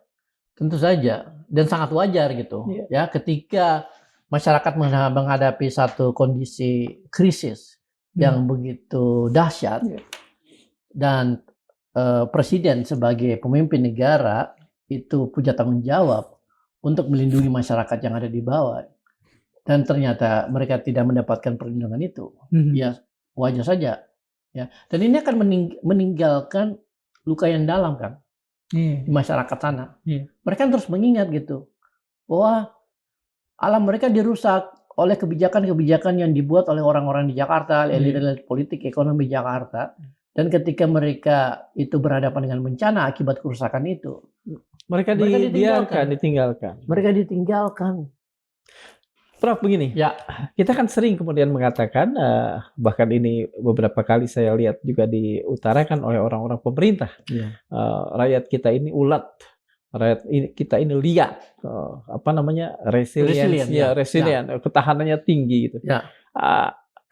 dan sangat wajar gitu. Ya, ketika masyarakat menghadapi satu kondisi krisis yang begitu dahsyat dan presiden sebagai pemimpin negara itu punya tanggung jawab untuk melindungi masyarakat yang ada di bawah, dan ternyata mereka tidak mendapatkan perlindungan itu, ya wajar saja. Ya, dan ini akan meninggalkan luka yang dalam kan di masyarakat sana. Mereka terus mengingat gitu bahwa alam mereka dirusak oleh kebijakan-kebijakan yang dibuat oleh orang-orang di Jakarta, elit-elit politik ekonomi Jakarta. Dan ketika mereka itu berhadapan dengan bencana akibat kerusakan itu, mereka ditinggalkan. Mereka ditinggalkan. Prof, begini, kita kan sering kemudian mengatakan, bahkan ini beberapa kali saya lihat juga diutarakan oleh orang-orang pemerintah, rakyat kita ini ulet, rakyat kita ini liat, resilient, ketahanannya tinggi gitu.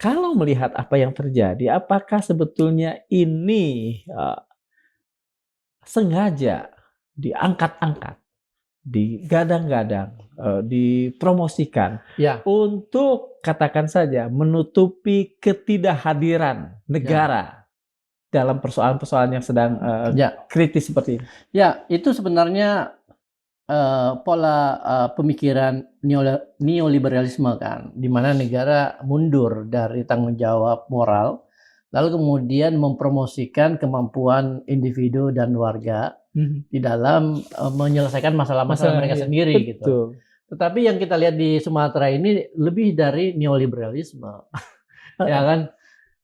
Kalau melihat apa yang terjadi, apakah sebetulnya ini sengaja diangkat-angkat, digadang-gadang, dipromosikan untuk katakan saja menutupi ketidakhadiran negara dalam persoalan-persoalan yang sedang kritis seperti ini? Ya, itu sebenarnya pola pemikiran neoliberalisme kan, di mana negara mundur dari tanggung jawab moral, lalu kemudian mempromosikan kemampuan individu dan warga di dalam menyelesaikan masalah-masalah mereka sendiri gitu. Tetapi yang kita lihat di Sumatera ini lebih dari neoliberalisme, ya kan?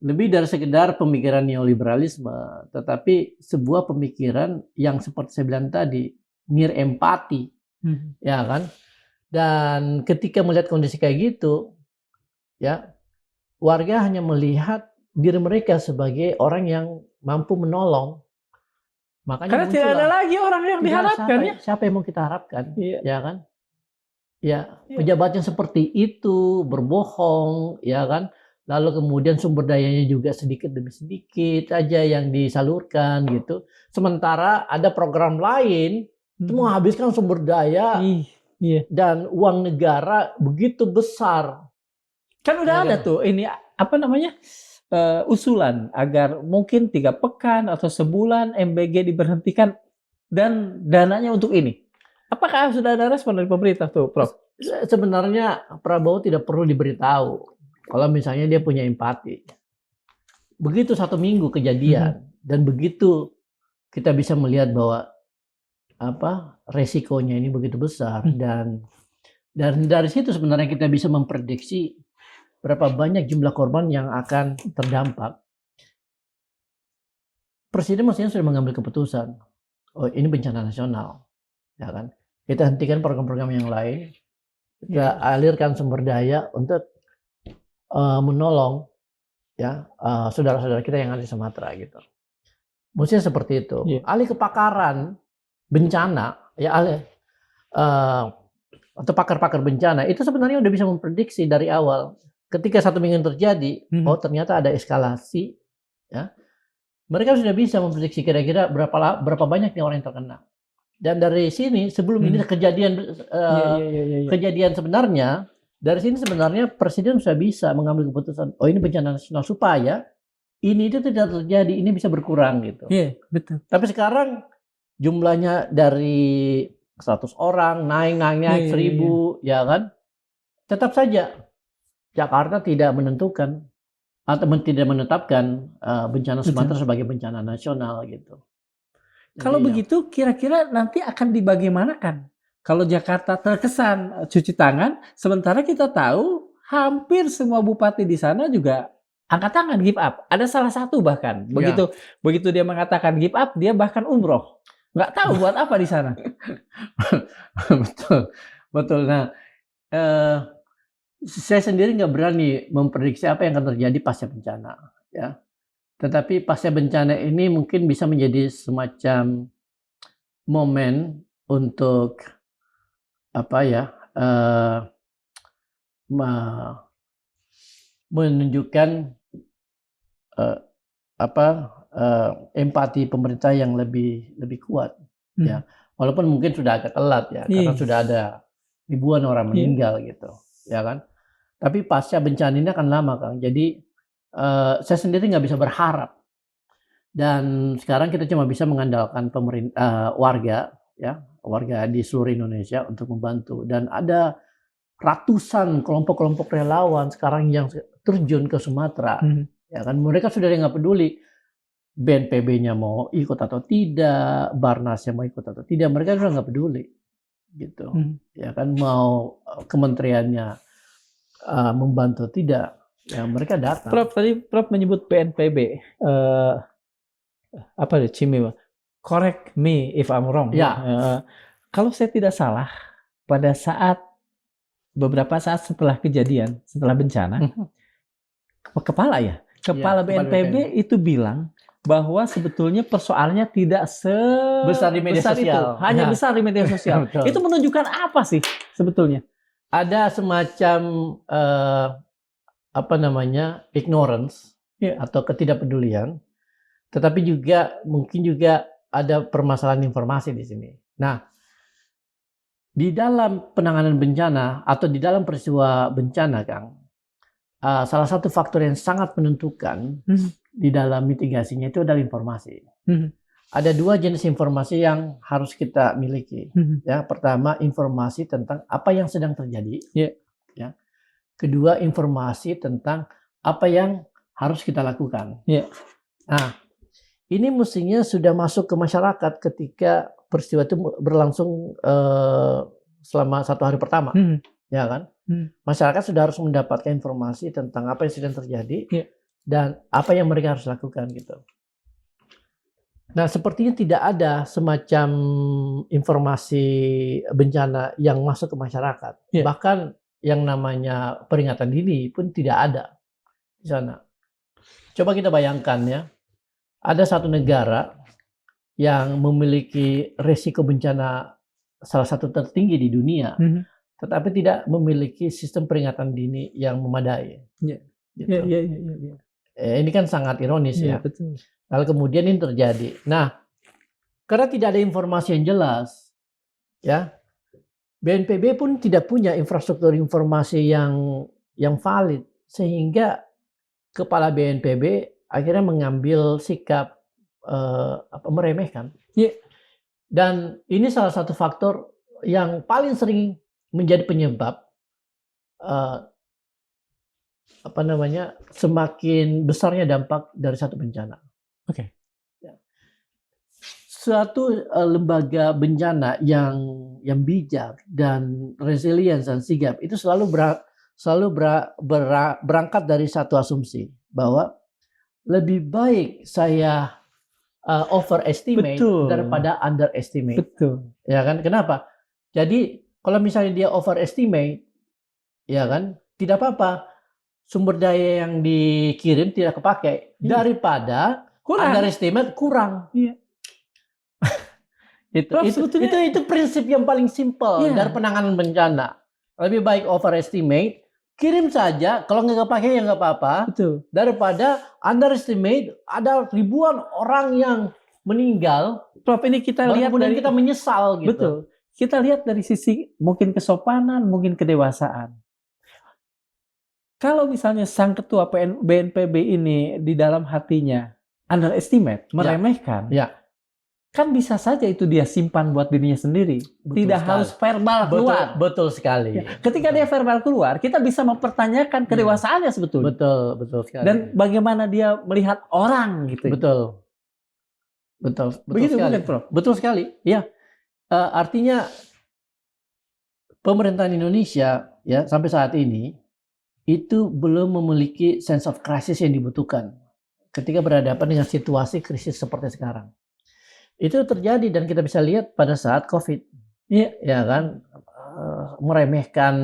Lebih dari sekedar pemikiran neoliberalisme, tetapi sebuah pemikiran yang seperti saya bilang tadi, empati, ya kan? Dan ketika melihat kondisi kayak gitu, ya warga hanya melihat diri mereka sebagai orang yang mampu menolong. Makanya karena tidak ada lagi orang yang diharapkan. Siapa yang mau kita harapkan, ya kan? Ya, pejabat yang seperti itu berbohong, ya kan? Lalu kemudian sumber dayanya juga sedikit demi sedikit aja yang disalurkan gitu. Sementara ada program lain itu menghabiskan sumber daya dan uang negara begitu besar. Kan udah ada tuh ini usulan agar mungkin 3 pekan atau sebulan MBG diberhentikan dan dananya untuk ini. Apakah sudah ada respon dari pemerintah tuh, Prof? Sebenarnya Prabowo tidak perlu diberitahu kalau misalnya dia punya empati. Begitu 1 minggu kejadian dan begitu kita bisa melihat bahwa resikonya ini begitu besar dan Dan dari situ sebenarnya kita bisa memprediksi berapa banyak jumlah korban yang akan terdampak. Presiden mestinya sudah mengambil keputusan. Oh, ini bencana nasional, ya kan? Kita hentikan program-program yang lain, kita alirkan sumber daya untuk menolong ya saudara-saudara kita yang ada di Sumatera gitu. Mestinya seperti itu. Ahli kepakaran bencana, ya ahli atau pakar-pakar bencana itu sebenarnya udah bisa memprediksi dari awal. Ketika 1 minggu terjadi, oh ternyata ada eskalasi, ya. Mereka sudah bisa memprediksi kira-kira berapa banyak nih orang yang terkena. Dan dari sini sebelum ini kejadian sebenarnya, dari sini sebenarnya presiden sudah bisa mengambil keputusan. Oh ini bencana nasional supaya ini itu tidak terjadi, ini bisa berkurang gitu. Iya, betul. Tapi sekarang jumlahnya dari 100 orang naik 1000, ya kan? Tetap saja Jakarta tidak menentukan atau tidak menetapkan bencana Sumatera sebagai bencana nasional gitu. Kalau begitu kira-kira nanti akan dibagaimanakan? Kalau Jakarta terkesan cuci tangan, sementara kita tahu hampir semua bupati di sana juga angkat tangan, give up. Ada salah satu bahkan begitu dia mengatakan give up, dia bahkan umroh. Nggak tahu buat apa di sana. Betul. Nah, saya sendiri nggak berani memprediksi apa yang akan terjadi pasca bencana, ya. Tetapi pasca bencana ini mungkin bisa menjadi semacam momen untuk apa ya, menunjukkan empati pemerintah yang lebih kuat, ya. Walaupun mungkin sudah agak telat ya, karena sudah ada ribuan orang meninggal gitu, ya kan. Tapi pasca bencana ini akan lama, Kang. Jadi saya sendiri nggak bisa berharap. Dan sekarang kita cuma bisa mengandalkan warga di seluruh Indonesia untuk membantu. Dan ada ratusan kelompok-kelompok relawan sekarang yang terjun ke Sumatera. Ya kan, mereka sudah nggak peduli BNPB-nya mau ikut atau tidak, Barnasnya mau ikut atau tidak, mereka sudah nggak peduli, gitu. Ya kan, mau kementeriannya membantu tidak, ya mereka datang. Prof, tadi Prof menyebut BNPB, apa deh, Cimi? Correct me if I'm wrong. Ya. Kalau saya tidak salah, pada beberapa saat setelah kejadian, setelah bencana, kepala BNPB itu bilang bahwa sebetulnya persoalannya tidak sebesar di media sosial. Hanya besar di media sosial. Itu menunjukkan apa sih sebetulnya? Ada semacam ignorance atau ketidakpedulian, tetapi juga mungkin juga ada permasalahan informasi di sini. Nah, di dalam penanganan bencana atau di dalam peristiwa bencana, Kang, salah satu faktor yang sangat menentukan di dalam mitigasinya itu adalah informasi. Ada 2 jenis informasi yang harus kita miliki. Ya, pertama informasi tentang apa yang sedang terjadi. Ya. Kedua informasi tentang apa yang harus kita lakukan. Nah, ini mestinya sudah masuk ke masyarakat ketika peristiwa itu berlangsung selama 1 hari pertama, ya kan? Masyarakat sudah harus mendapatkan informasi tentang apa yang sedang terjadi dan apa yang mereka harus lakukan gitu. Nah, sepertinya tidak ada semacam informasi bencana yang masuk ke masyarakat. Bahkan yang namanya peringatan dini pun tidak ada di sana. Coba kita bayangkan ya, ada satu negara yang memiliki resiko bencana salah satu tertinggi di dunia, tetapi tidak memiliki sistem peringatan dini yang memadai. Gitu. Ini kan sangat ironis ya. Betul. Lalu kemudian ini terjadi. Nah, karena tidak ada informasi yang jelas, ya, BNPB pun tidak punya infrastruktur informasi yang valid, sehingga kepala BNPB akhirnya mengambil sikap meremehkan. Dan ini salah satu faktor yang paling sering menjadi penyebab semakin besarnya dampak dari satu bencana. suatu lembaga bencana yang bijak dan resilience dan sigap itu selalu berangkat dari satu asumsi bahwa lebih baik saya overestimate Betul. daripada underestimate. Betul. Ya kan? Kenapa? Jadi kalau misalnya dia overestimate, ya kan, tidak apa-apa. Sumber daya yang dikirim tidak kepakai daripada underestimate kurang. Iya. Itu prinsip yang paling simpel dari penanganan bencana. Lebih baik overestimate, kirim saja. Kalau nggak kepakai ya nggak apa-apa. Betul. Daripada underestimate, ada ribuan orang yang meninggal. Prof, ini kita lihat kemudian dari kita menyesal gitu. Betul. Kita lihat dari sisi mungkin kesopanan, mungkin kedewasaan. Kalau misalnya sang ketua BNPB ini di dalam hatinya underestimate, meremehkan, kan bisa saja itu dia simpan buat dirinya sendiri. Tidak harus verbal keluar. Betul sekali. Ya. Ketika dia verbal keluar, kita bisa mempertanyakan kedewasaannya sebetulnya. Betul sekali. Dan bagaimana dia melihat orang gitu. Betul Begitu sekali. bukan, Prof? Betul sekali. Ya. Artinya pemerintahan Indonesia ya sampai saat ini itu belum memiliki sense of crisis yang dibutuhkan ketika berhadapan dengan situasi krisis seperti sekarang. Itu terjadi dan kita bisa lihat pada saat COVID, ya kan, meremehkan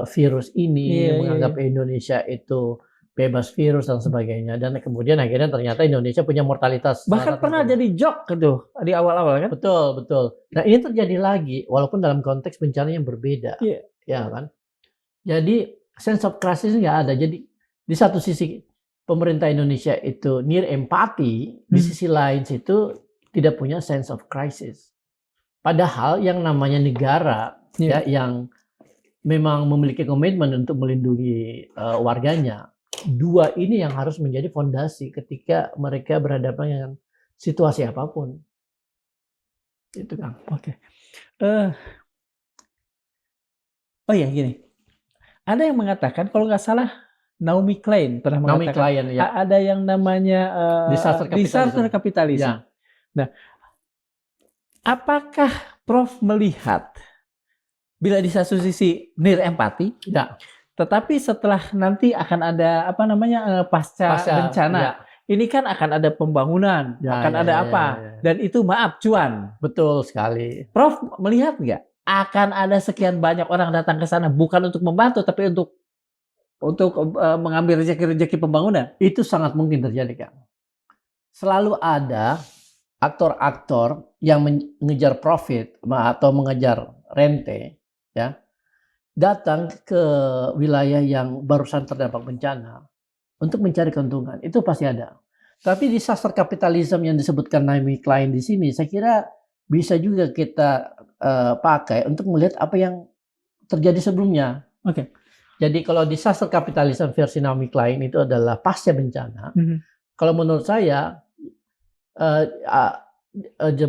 virus ini, menganggap Indonesia itu bebas virus dan sebagainya, dan kemudian akhirnya ternyata Indonesia punya mortalitas bahkan pernah jadi joke gitu di awal-awal kan. Betul. Nah ini terjadi lagi walaupun dalam konteks bencana yang berbeda, ya kan. Jadi sense of crisis nggak ada. Jadi di satu sisi pemerintah Indonesia itu near empati, di sisi lain itu tidak punya sense of crisis. Padahal yang namanya negara ya yang memang memiliki komitmen untuk melindungi warganya, dua ini yang harus menjadi fondasi ketika mereka berhadapan dengan situasi apapun. Itu Kang. Oke. Oh ya gini. Ada yang mengatakan kalau nggak salah Naomi Klein pernah mengatakan ada yang namanya disaster kapitalisme. Nah, apakah Prof melihat bila di satu sisi near empati, tetapi setelah nanti akan ada pasca bencana, ini kan akan ada pembangunan, dan itu maaf cuan. Betul sekali. Prof melihat nggak akan ada sekian banyak orang datang ke sana bukan untuk membantu tapi untuk mengambil rezeki pembangunan? Itu sangat mungkin terjadi, Kang. Selalu ada aktor-aktor yang mengejar profit atau mengejar rente, ya, datang ke wilayah yang barusan terdampak bencana untuk mencari keuntungan. Itu pasti ada. Tapi disaster kapitalisme yang disebutkan Naomi Klein di sini, saya kira bisa juga kita pakai untuk melihat apa yang terjadi sebelumnya. Oke. Jadi kalau disaster kapitalisme versi Naomi Klein itu adalah pasca bencana. Kalau menurut saya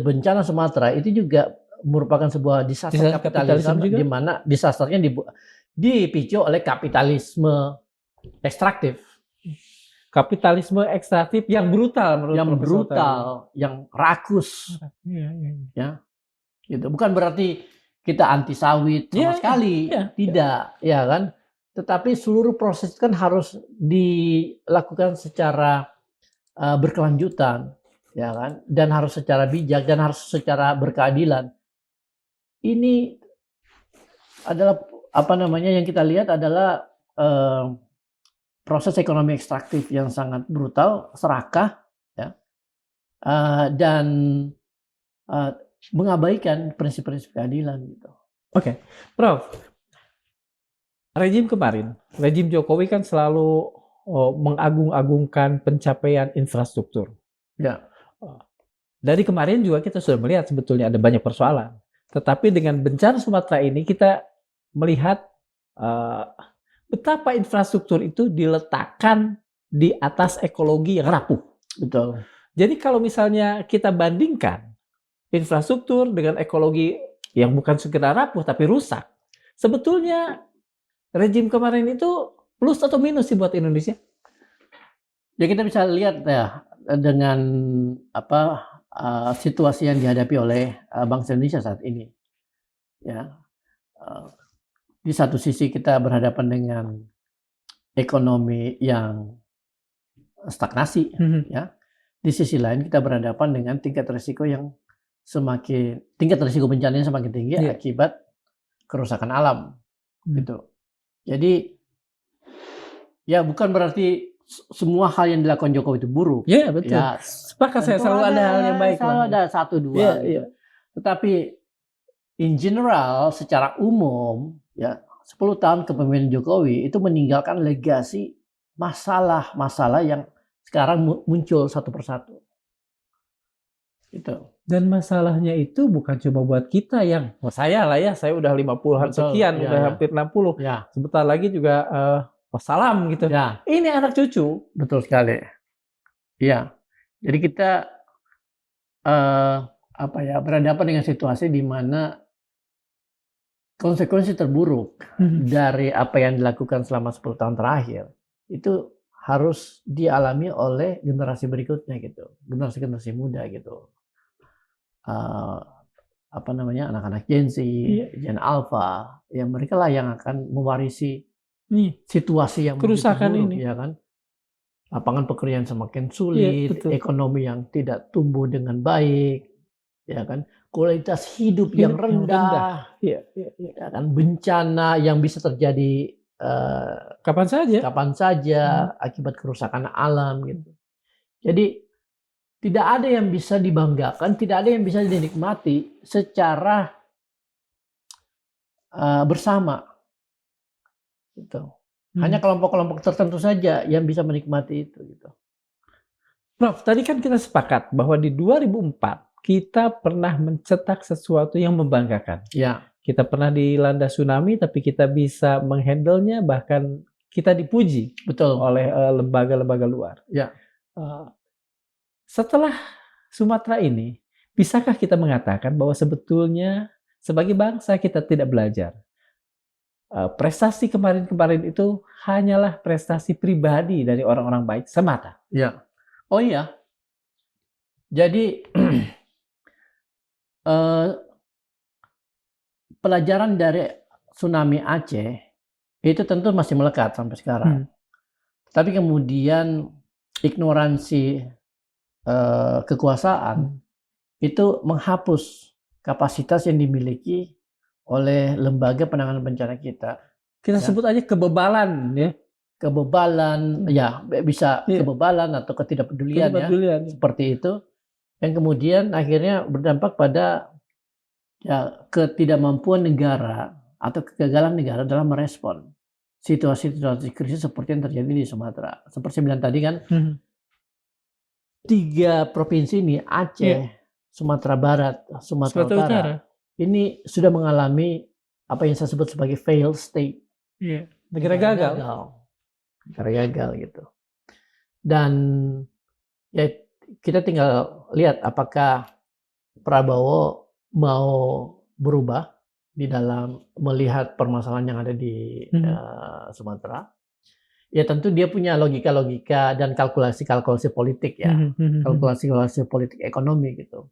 bencana Sumatera itu juga merupakan sebuah disaster kapitalisme di mana disasternya dipicu oleh kapitalisme ekstraktif. Kapitalisme ekstraktif yang brutal yang rakus. Ya. Gitu. Bukan berarti kita anti sawit sama sekali, tidak, ya kan? Tetapi seluruh proses kan harus dilakukan secara berkelanjutan, ya kan? Dan harus secara bijak dan harus secara berkeadilan. Ini adalah yang kita lihat adalah proses ekonomi ekstraktif yang sangat brutal, serakah, ya, dan mengabaikan prinsip-prinsip keadilan gitu. Oke, Prof. Rejim Jokowi kan selalu mengagung-agungkan pencapaian infrastruktur. Ya. Dari kemarin juga kita sudah melihat sebetulnya ada banyak persoalan. Tetapi dengan bencana Sumatera ini kita melihat betapa infrastruktur itu diletakkan di atas ekologi yang rapuh. Betul. Jadi kalau misalnya kita bandingkan infrastruktur dengan ekologi yang bukan sekedar rapuh tapi rusak, sebetulnya rejim kemarin itu plus atau minus sih buat Indonesia? Ya kita bisa lihat ya dengan situasi yang dihadapi oleh bangsa Indonesia saat ini. Ya, di satu sisi kita berhadapan dengan ekonomi yang stagnasi, ya. Di sisi lain kita berhadapan dengan tingkat risiko bencana yang semakin tinggi akibat kerusakan alam, gitu. Jadi ya bukan berarti semua hal yang dilakukan Jokowi itu buruk. Iya, betul. Ya, sepakat saya, selalu ada hal yang baik. Selalu ada satu dua. Gitu. Tetapi in general, secara umum, ya 10 tahun kepemimpinan Jokowi itu meninggalkan legasi masalah-masalah yang sekarang muncul satu persatu. Itu. Dan masalahnya itu bukan cuma buat kita yang, saya udah 50-an sekian, udah hampir 60. Ya. Sebentar lagi juga wassalam gitu. Ya. Ini anak cucu. Betul sekali. Iya. Jadi kita berhadapan dengan situasi di mana konsekuensi terburuk dari apa yang dilakukan selama 10 tahun terakhir itu harus dialami oleh generasi berikutnya gitu, generasi muda gitu. Anak-anak Gen Z, Gen Alpha, ya mereka lah yang akan mewarisi situasi yang kerusakan buruk, ini, ya kan? Lapangan pekerjaan semakin sulit, ekonomi yang tidak tumbuh dengan baik, ya kan? Kualitas hidup yang rendah. Ya kan? Bencana yang bisa terjadi kapan saja akibat kerusakan alam gitu. Jadi tidak ada yang bisa dibanggakan, tidak ada yang bisa dinikmati secara bersama. Gitu. Hanya kelompok-kelompok tertentu saja yang bisa menikmati itu gitu. Prof, tadi kan kita sepakat bahwa di 2004 kita pernah mencetak sesuatu yang membanggakan. Ya. Kita pernah dilanda tsunami, tapi kita bisa menghandlenya, bahkan kita dipuji oleh lembaga-lembaga luar. Ya. Setelah Sumatera ini, bisakah kita mengatakan bahwa sebetulnya sebagai bangsa kita tidak belajar? Prestasi kemarin-kemarin itu hanyalah prestasi pribadi dari orang-orang baik semata. Ya. Oh iya. Jadi pelajaran dari tsunami Aceh itu tentu masih melekat sampai sekarang. Tapi kemudian ignoransi kekuasaan itu menghapus kapasitas yang dimiliki oleh lembaga penanganan bencana kita. Kita sebut aja kebebalan, ya. Kebebalan, ya bisa kebebalan atau ketidakpedulian, ya, seperti itu. Yang kemudian akhirnya berdampak pada ketidakmampuan negara atau kegagalan negara dalam merespon situasi-situasi krisis seperti yang terjadi di Sumatera. Seperti saya bilang tadi kan, 3 provinsi ini, Aceh, Sumatera Barat, Sumatera Utara, ini sudah mengalami apa yang saya sebut sebagai failed state. Negara gagal. Negara gagal gitu. Dan ya kita tinggal lihat apakah Prabowo mau berubah di dalam melihat permasalahan yang ada di Sumatera. Ya tentu dia punya logika-logika dan kalkulasi-kalkulasi politik, ya. Kalkulasi-kalkulasi politik ekonomi gitu.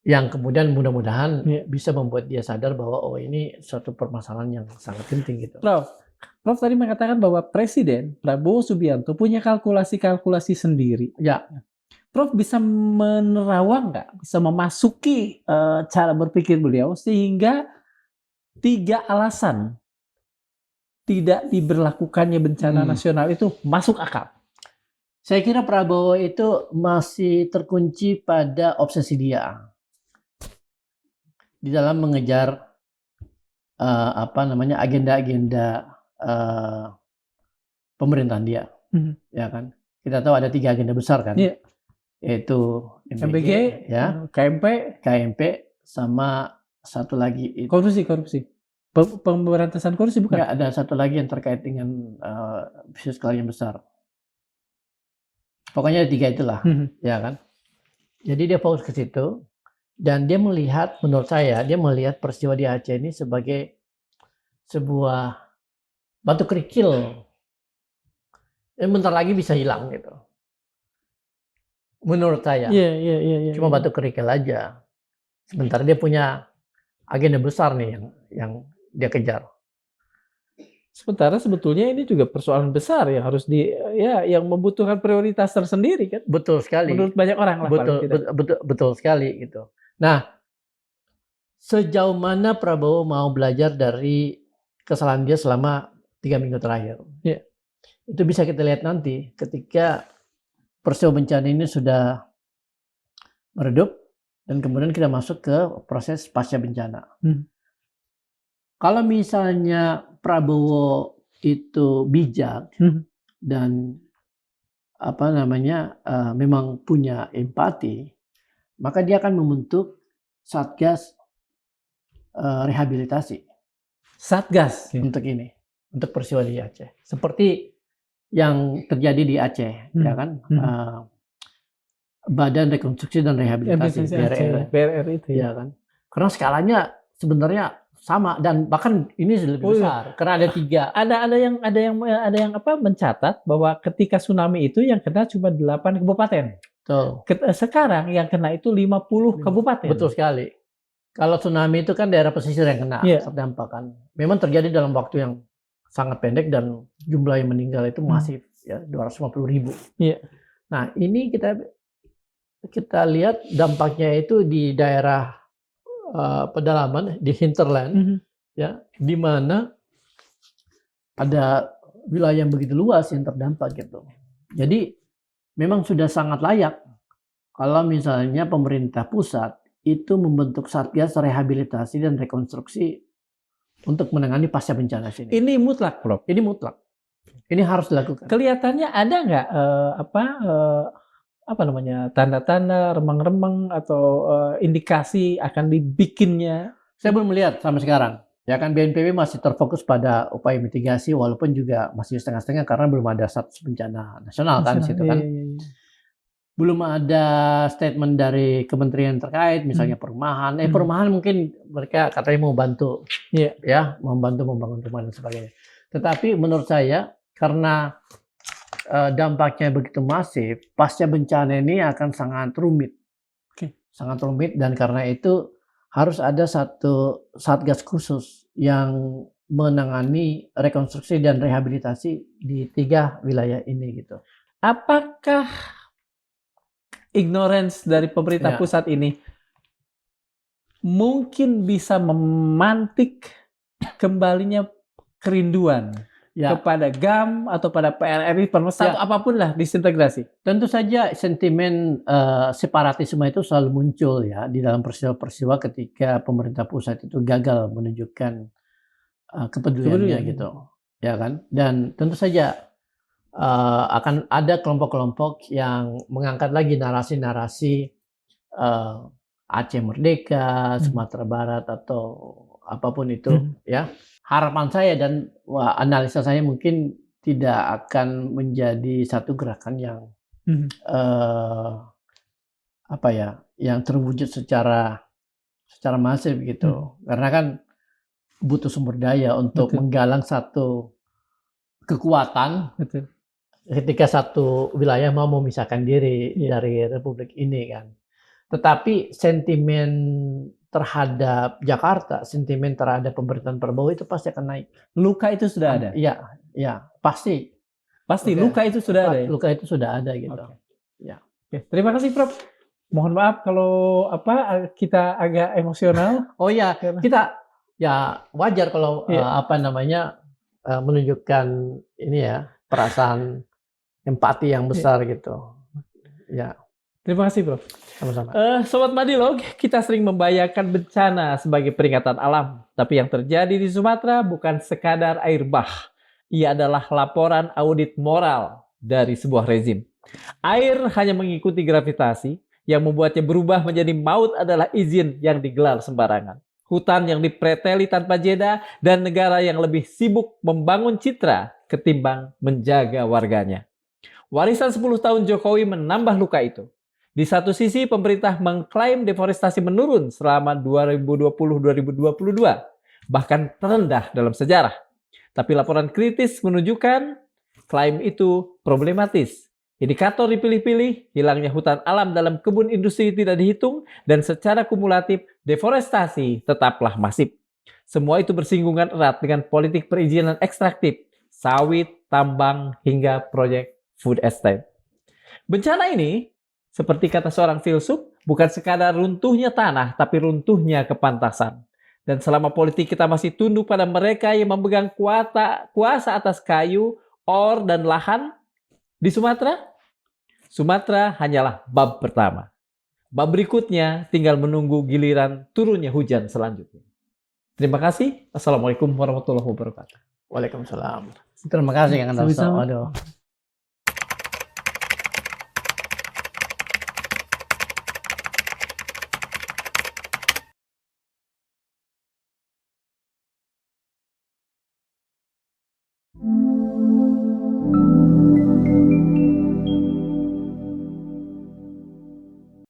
Yang kemudian mudah-mudahan bisa membuat dia sadar bahwa ini suatu permasalahan yang sangat penting gitu. Prof tadi mengatakan bahwa Presiden Prabowo Subianto punya kalkulasi-kalkulasi sendiri. Ya. Prof bisa menerawang nggak, bisa memasuki cara berpikir beliau sehingga 3 alasan tidak diberlakukannya bencana nasional itu masuk akal? Saya kira Prabowo itu masih terkunci pada obsesi dia di dalam mengejar agenda-agenda pemerintahan dia, ya kan? Kita tahu ada 3 agenda besar kan, yaitu MBG, ya, KMP, sama satu lagi itu korupsi. Pemberantasan korupsi bukan? Ya, ada satu lagi yang terkait dengan bisnis skala yang besar. Pokoknya 3 itulah, ya kan? Jadi dia fokus ke situ dan dia melihat, menurut saya, dia melihat peristiwa di Aceh ini sebagai sebuah batu kerikil yang bentar lagi bisa hilang gitu. menurut saya. Iya. Cuma batu kerikil aja. Sementara dia punya agenda besar nih yang dia kejar. Sementara sebetulnya ini juga persoalan besar yang harus yang membutuhkan prioritas tersendiri kan. Betul sekali. Menurut banyak orang lah paling tidak. Betul sekali gitu. Nah, sejauh mana Prabowo mau belajar dari kesalahan dia selama 3 minggu terakhir? Iya. Itu bisa kita lihat nanti ketika peristiwa bencana ini sudah meredup dan kemudian kita masuk ke proses pasca bencana. Kalau misalnya Prabowo itu bijak dan memang punya empati, maka dia akan membentuk satgas rehabilitasi. Satgas untuk ini, untuk peristiwa di Aceh. Seperti yang terjadi di Aceh, ya kan? Badan Rekonstruksi dan Rehabilitasi BRR itu ya kan. Karena skalanya sebenarnya sama dan bahkan ini lebih besar karena ada 3. Ada yang mencatat bahwa ketika tsunami itu yang kena cuma 8 kabupaten. Tuh. Sekarang yang kena itu 50 kabupaten. Betul sekali. Kalau tsunami itu kan daerah pesisir yang kena terdampak kan. Memang terjadi dalam waktu yang sangat pendek dan jumlah yang meninggal itu masif ya 250.000. Nah, ini kita lihat dampaknya itu di daerah pedalaman di hinterland ya, di mana ada wilayah yang begitu luas yang terdampak gitu. Jadi memang sudah sangat layak kalau misalnya pemerintah pusat itu membentuk satgas rehabilitasi dan rekonstruksi untuk menangani pasca bencana sini. Ini mutlak, Prof. Ini mutlak. Ini harus dilakukan. Kelihatannya ada nggak tanda-tanda remang-remang atau indikasi akan dibikinnya? Saya belum melihat sampai sekarang. Ya kan BNPB masih terfokus pada upaya mitigasi walaupun juga masih setengah-setengah karena belum ada status bencana nasional kan situ kan. Belum ada statement dari kementerian terkait misalnya perumahan. Perumahan mungkin mereka katanya mau bantu. Ya, membantu membangun rumah dan sebagainya. Tetapi menurut saya karena dampaknya begitu masif, pasca bencana ini akan sangat rumit. Sangat rumit dan karena itu harus ada satu satgas khusus yang menangani rekonstruksi dan rehabilitasi di 3 wilayah ini gitu. Apakah ignorance dari pemerintah pusat ini mungkin bisa memantik kembalinya kerinduan kepada GAM atau pada PRRI satu apapun lah disintegrasi? Tentu saja sentimen separatisme itu selalu muncul ya di dalam peristiwa-peristiwa ketika pemerintah pusat itu gagal menunjukkan kepeduliannya gitu, ya kan? Dan tentu saja akan ada kelompok-kelompok yang mengangkat lagi narasi-narasi Aceh Merdeka, Sumatera Barat atau apapun itu ya. Harapan saya dan analisa saya mungkin tidak akan menjadi satu gerakan yang yang terwujud secara masif gitu. Karena kan butuh sumber daya untuk menggalang satu kekuatan. Ketika satu wilayah mau memisahkan diri dari republik ini kan. Tetapi sentimen terhadap Jakarta, sentimen terhadap pemerintahan Prabowo itu pasti akan naik. Luka itu sudah ada? Iya, pasti. Luka itu sudah ada ya? Luka itu sudah ada gitu. Oke. Terima kasih Prof. Mohon maaf kalau kita agak emosional. Oh iya, kita wajar kalau menunjukkan ini ya, perasaan empati yang besar gitu. Ya. Terima kasih, Prof. Sama-sama. Sobat Madilog, kita sering membayangkan bencana sebagai peringatan alam. Tapi yang terjadi di Sumatera bukan sekadar air bah. Ia adalah laporan audit moral dari sebuah rezim. Air hanya mengikuti gravitasi, yang membuatnya berubah menjadi maut adalah izin yang digelar sembarangan. Hutan yang dipreteli tanpa jeda, dan negara yang lebih sibuk membangun citra ketimbang menjaga warganya. Warisan 10 tahun Jokowi menambah luka itu. Di satu sisi, pemerintah mengklaim deforestasi menurun selama 2020-2022, bahkan terendah dalam sejarah. Tapi laporan kritis menunjukkan klaim itu problematis Indikator dipilih-pilih, hilangnya hutan alam dalam kebun industri tidak dihitung, dan secara kumulatif deforestasi tetaplah masif. Semua itu bersinggungan erat dengan politik perizinan ekstraktif, sawit, tambang, hingga proyek food estate. Bencana ini, seperti kata seorang filsuf, bukan sekadar runtuhnya tanah, tapi runtuhnya kepantasan. Dan selama politik kita masih tunduk pada mereka yang memegang kuasa atas kayu, or, dan lahan di Sumatera, Sumatera hanyalah bab pertama. Bab berikutnya tinggal menunggu giliran turunnya hujan selanjutnya. Terima kasih. Assalamualaikum warahmatullahi wabarakatuh. Waalaikumsalam. Terima kasih Kang Andarso. Sama-sama. Aduh.